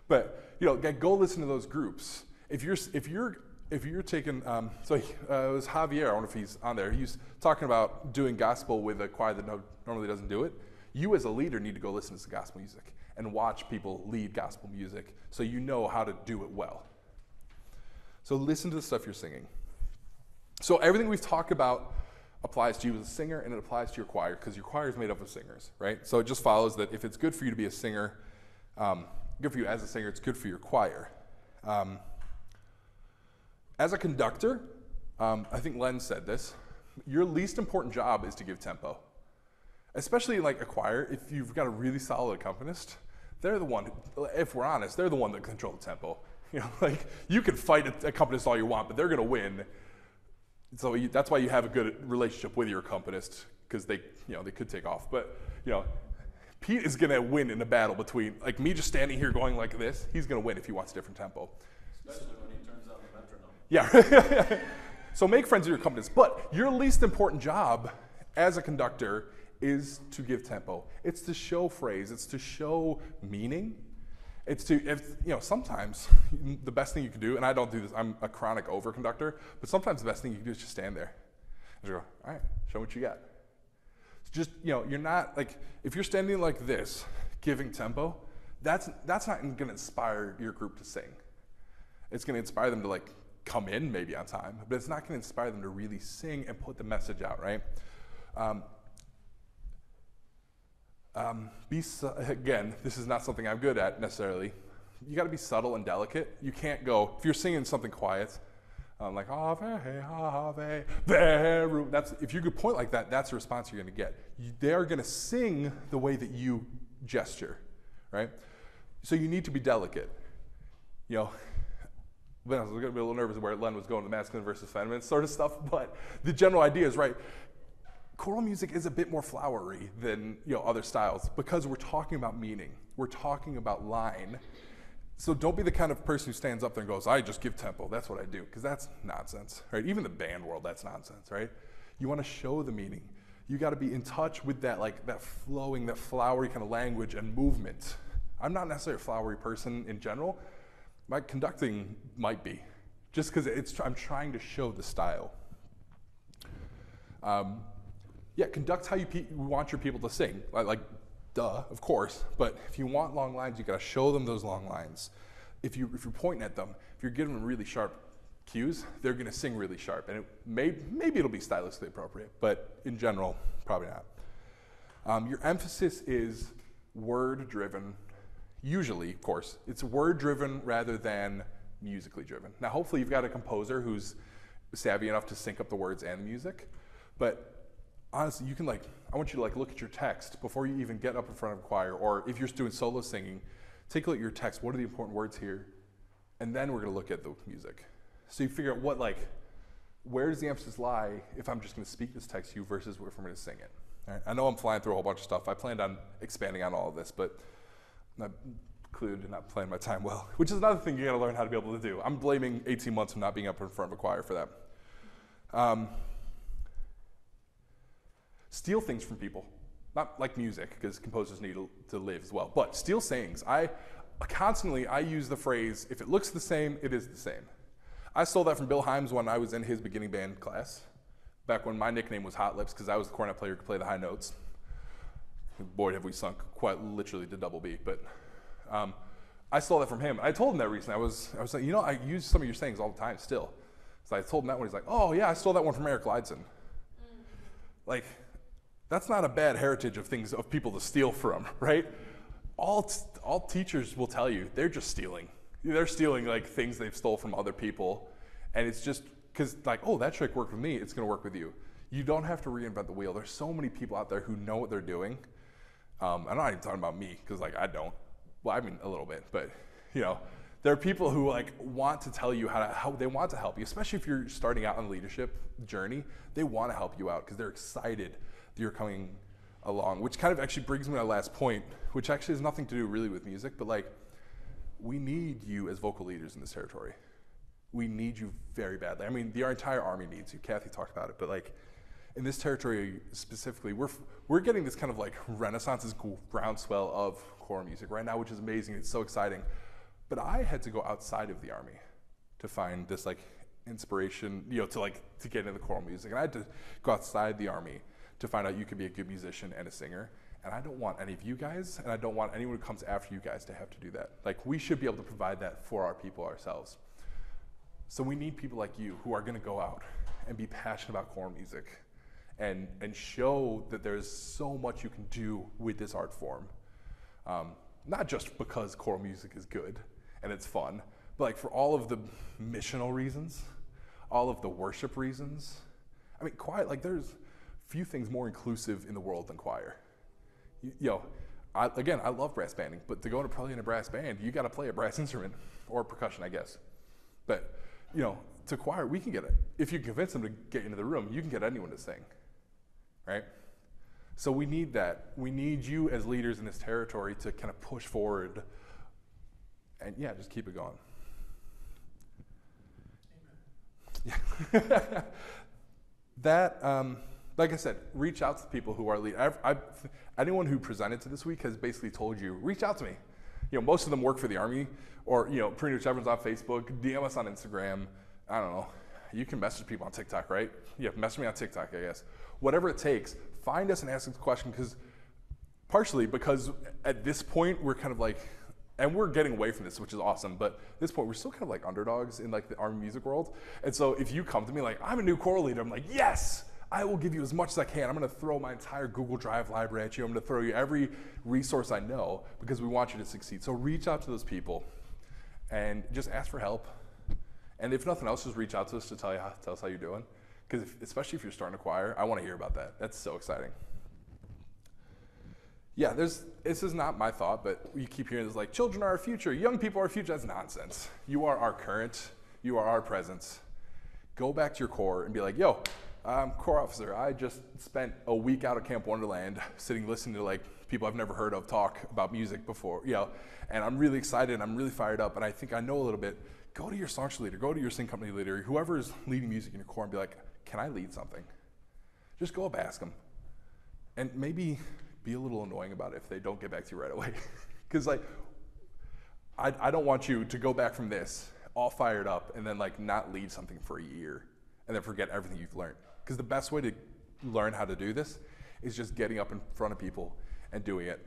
Speaker 1: But go listen to those groups. If you're taking, it was Javier, I don't know if he's on there, he's talking about doing gospel with a choir that normally doesn't do it. You as a leader need to go listen to some gospel music. and watch people lead gospel music so you know how to do it well. So listen to the stuff you're singing. So everything we've talked about applies to you as a singer, and it applies to your choir, because your choir is made up of singers, right? So it just follows that if it's good for you to be a singer, good for you as a singer, it's good for your choir. As a conductor, I think Len said this, your least important job is to give tempo. Especially like a choir, if you've got a really solid accompanist, they're the one, if we're honest, they're the one that control the tempo. You know, like you can fight an accompanist all you want, but they're gonna win. So that's why you have a good relationship with your accompanist, because they could take off. But Pete is gonna win in a battle between like me just standing here going like this. He's gonna win if he wants different tempo.
Speaker 3: Especially when he turns on the metronome.
Speaker 1: Yeah. So make friends with your accompanist. But your least important job as a conductor is to give tempo. It's to show phrase. It's to show meaning. It's to, sometimes the best thing you can do, and I don't do this, I'm a chronic over conductor, but sometimes the best thing you can do is just stand there. And go, all right, show what you got. It's just, you're not, like, if you're standing like this, giving tempo, that's not going to inspire your group to sing. It's going to inspire them to, like, come in maybe on time, but it's not going to inspire them to really sing and put the message out, right? Again, this is not something I'm good at necessarily. You got to be subtle and delicate. You can't go, if you're singing something quiet, like Ave, Ave, Veru. If you could point like that, that's the response you're going to get. They are going to sing the way that you gesture, right? So you need to be delicate. But I was going to be a little nervous where Len was going to masculine versus feminine sort of stuff, but the general idea is right. Choral music is a bit more flowery than other styles because we're talking about meaning. We're talking about line. So don't be the kind of person who stands up there and goes, I just give tempo, that's what I do, because that's nonsense, right? Even the band world, that's nonsense, right? You want to show the meaning. You got to be in touch with that, like that flowing, that flowery kind of language and movement. I'm not necessarily a flowery person in general. My conducting might be, just because I'm trying to show the style. Conduct how you want your people to sing. Like, duh, of course. But if you want long lines, you got to show them those long lines. If you're pointing at them, if you're giving them really sharp cues, they're going to sing really sharp. And maybe it'll be stylistically appropriate, but in general, probably not. Your emphasis is word-driven. Usually, of course, it's word-driven rather than musically driven. Now, hopefully you've got a composer who's savvy enough to sync up the words and the music, but honestly, you can I want you to look at your text before you even get up in front of a choir, or if you're doing solo singing, take a look at your text. What are the important words here? And then we're gonna look at the music. So you figure out where does the emphasis lie if I'm just gonna speak this text to you versus if I'm gonna sing it. All right? I know I'm flying through a whole bunch of stuff. I planned on expanding on all of this, but I'm clearly not playing my time well, which is another thing you gotta learn how to be able to do. I'm blaming 18 months of not being up in front of a choir for that. Steal things from people, not like music, because composers need to live as well, but steal sayings. I use the phrase, if it looks the same, it is the same. I stole that from Bill Himes when I was in his beginning band class, back when my nickname was Hot Lips, because I was the cornet player who could play the high notes. Boy, have we sunk quite literally to double B, but I stole that from him. I told him that recently. I was like, I use some of your sayings all the time still. So I told him that one. He's like, oh yeah, I stole that one from Eric Liedson. Like, that's not a bad heritage of people to steal from, right? All teachers will tell you they're just stealing. They're stealing things they've stole from other people, and it's just because that trick worked with me, it's going to work with you. You don't have to reinvent the wheel. There's so many people out there who know what they're doing. I'm not even talking about me because I don't. Well, I mean a little bit, but there are people who want to tell you how they want to help you, especially if you're starting out on a leadership journey. They want to help you out because they're excited that you're coming along, which kind of actually brings me to my last point, which actually has nothing to do really with music, but we need you as vocal leaders in this territory. We need you very badly. I mean, our entire army needs you. Kathy talked about it, but in this territory specifically, we're getting this kind of renaissance, this groundswell of choral music right now, which is amazing. It's so exciting. But I had to go outside of the army to find this inspiration, to get into choral music. And I had to go outside the army to find out you could be a good musician and a singer. And I don't want any of you guys, and I don't want anyone who comes after you guys to have to do that. Like, we should be able to provide that for our people ourselves. So we need people like you who are gonna go out and be passionate about choral music and show that there's so much you can do with this art form. Not just because choral music is good and it's fun, but like for all of the missional reasons, all of the worship reasons. I mean, choir, like there's few things more inclusive in the world than choir. I love brass banding, but to go to probably in a brass band, you gotta play a brass instrument or percussion, I guess. But, to choir, we can get it. If you convince them to get into the room, you can get anyone to sing, right? So we need that. We need you as leaders in this territory to kind of push forward and just keep it going. Amen. Yeah. That, like I said, reach out to the people who are leading. Anyone who presented to this week has basically told you, reach out to me. Most of them work for the Army, or pretty much everyone's on Facebook, DM us on Instagram. I don't know. You can message people on TikTok, right? Yeah, message me on TikTok, I guess. Whatever it takes, find us and ask us a question, partially because at this point we're kind of like, and we're getting away from this, which is awesome, but at this point we're still kind of like underdogs in like the Army music world. And so if you come to me like, I'm a new choral leader, I'm like, yes, I will give you as much as I can. I'm gonna throw my entire Google Drive library at you. I'm gonna throw you every resource I know because we want you to succeed. So reach out to those people and just ask for help. And if nothing else, just reach out to us to tell us how you're doing. Because especially if you're starting a choir, I wanna hear about that. That's so exciting. Yeah, this is not my thought, but you keep hearing this like, children are our future, young people are our future. That's nonsense. You are our current, you are our present. Go back to your core and be like, yo, corps officer, I just spent a week out at Camp Wonderland sitting listening to like people I've never heard of talk about music before, and I'm really excited and I'm really fired up and I think I know a little bit. Go to your songster leader, go to your sing company leader, whoever is leading music in your corps and be like, can I lead something? Just go up, ask them. And maybe be a little annoying about it if they don't get back to you right away. Because like, I don't want you to go back from this all fired up and then like not lead something for a year and then forget everything you've learned. Because the best way to learn how to do this is just getting up in front of people and doing it.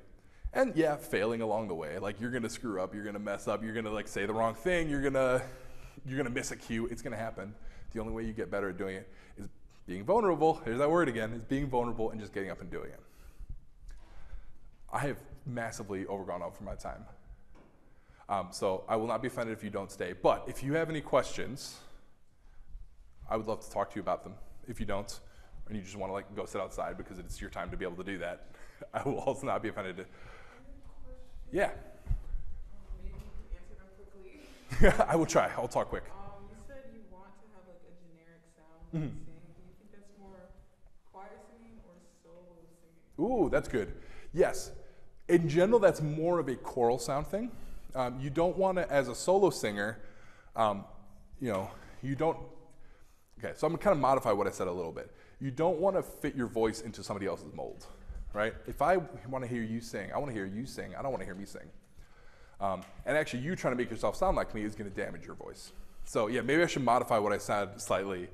Speaker 1: And yeah, failing along the way. Like you're gonna screw up, you're gonna mess up, you're gonna like say the wrong thing, you're gonna miss a cue, it's gonna happen. The only way you get better at doing it is being vulnerable. Here's that word again, is being vulnerable and just getting up and doing it. I have massively overgone over my time. So I will not be offended if you don't stay, but if you have any questions, I would love to talk to you about them. If you don't, and you just want to like go sit outside because it's your time to be able to do that, I will also not be offended. Yeah.
Speaker 4: Maybe you can answer them quickly.
Speaker 1: I will try. I'll talk quick.
Speaker 4: You said you want to have like a generic sound when you sing. Do you think that's more choir singing or solo singing?
Speaker 1: Ooh, that's good. Yes. In general, that's more of a choral sound thing. You don't want to, as a solo singer, you don't. Okay, so I'm gonna kind of modify what I said a little bit. You don't want to fit your voice into somebody else's mold, right? If I want to hear you sing, I want to hear you sing. I don't want to hear me sing. And actually, you trying to make yourself sound like me is going to damage your voice. So yeah, maybe I should modify what I said slightly.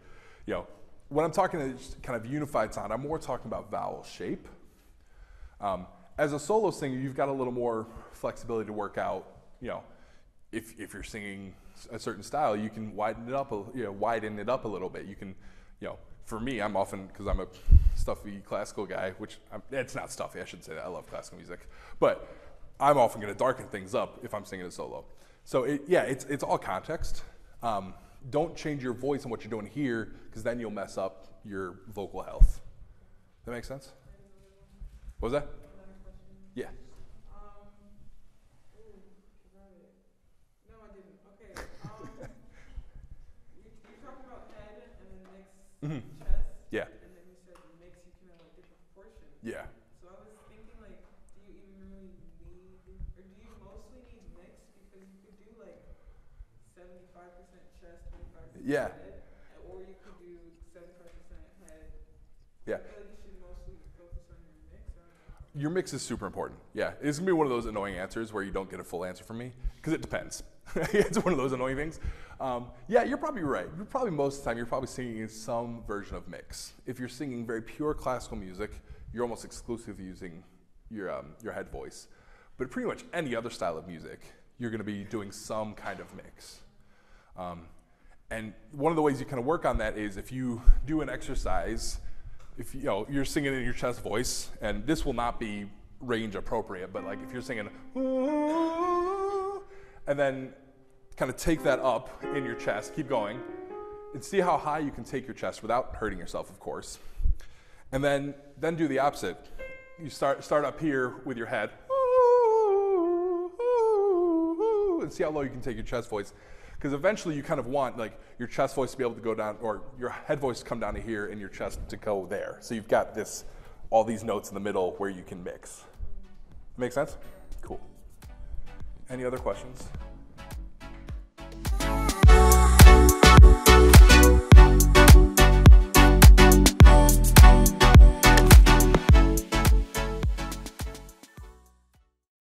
Speaker 1: When I'm talking kind of unified sound, I'm more talking about vowel shape. As a solo singer, you've got a little more flexibility to work out. If you're singing a certain style, you can widen it up a little bit. You can, for me, I'm often, because I'm a stuffy classical guy, which it's not stuffy, I shouldn't say that, I love classical music, but I'm often going to darken things up if I'm singing a solo. So it's all context. Don't change your voice and what you're doing here, because then you'll mess up your vocal health. That make sense? What was that? Yeah.
Speaker 4: No, I didn't. Okay. You talked about head and then mix chest.
Speaker 1: Yeah.
Speaker 4: And then you said mix, you can have like different proportions.
Speaker 1: Yeah.
Speaker 4: So I was thinking like, do you even really need, or do you mostly need mix? Because you could do like 75% chest, 25%
Speaker 1: Yeah.
Speaker 4: head, or you could do 75% head.
Speaker 1: Yeah.
Speaker 4: I feel like you should mostly focus on your mix.
Speaker 1: Your mix is super important. Yeah, it's gonna be one of those annoying answers where you don't get a full answer from me, because it depends. It's one of those annoying things. Yeah, you're probably right. You're probably most of the time, you're probably singing in some version of mix. If you're singing very pure classical music, you're almost exclusively using your head voice. But pretty much any other style of music, you're going to be doing some kind of mix. And one of the ways you kind of work on that is if you do an exercise, if you're singing in your chest voice, and this will not be range appropriate, but like if you're singing, and then kind of take that up in your chest, keep going, and see how high you can take your chest without hurting yourself, of course. And then do the opposite. You start up here with your head, and see how low you can take your chest voice. Because eventually you kind of want like your chest voice to be able to go down, or your head voice to come down to here and your chest to go there. So you've got all these notes in the middle where you can mix. Make sense? Cool. Any other questions?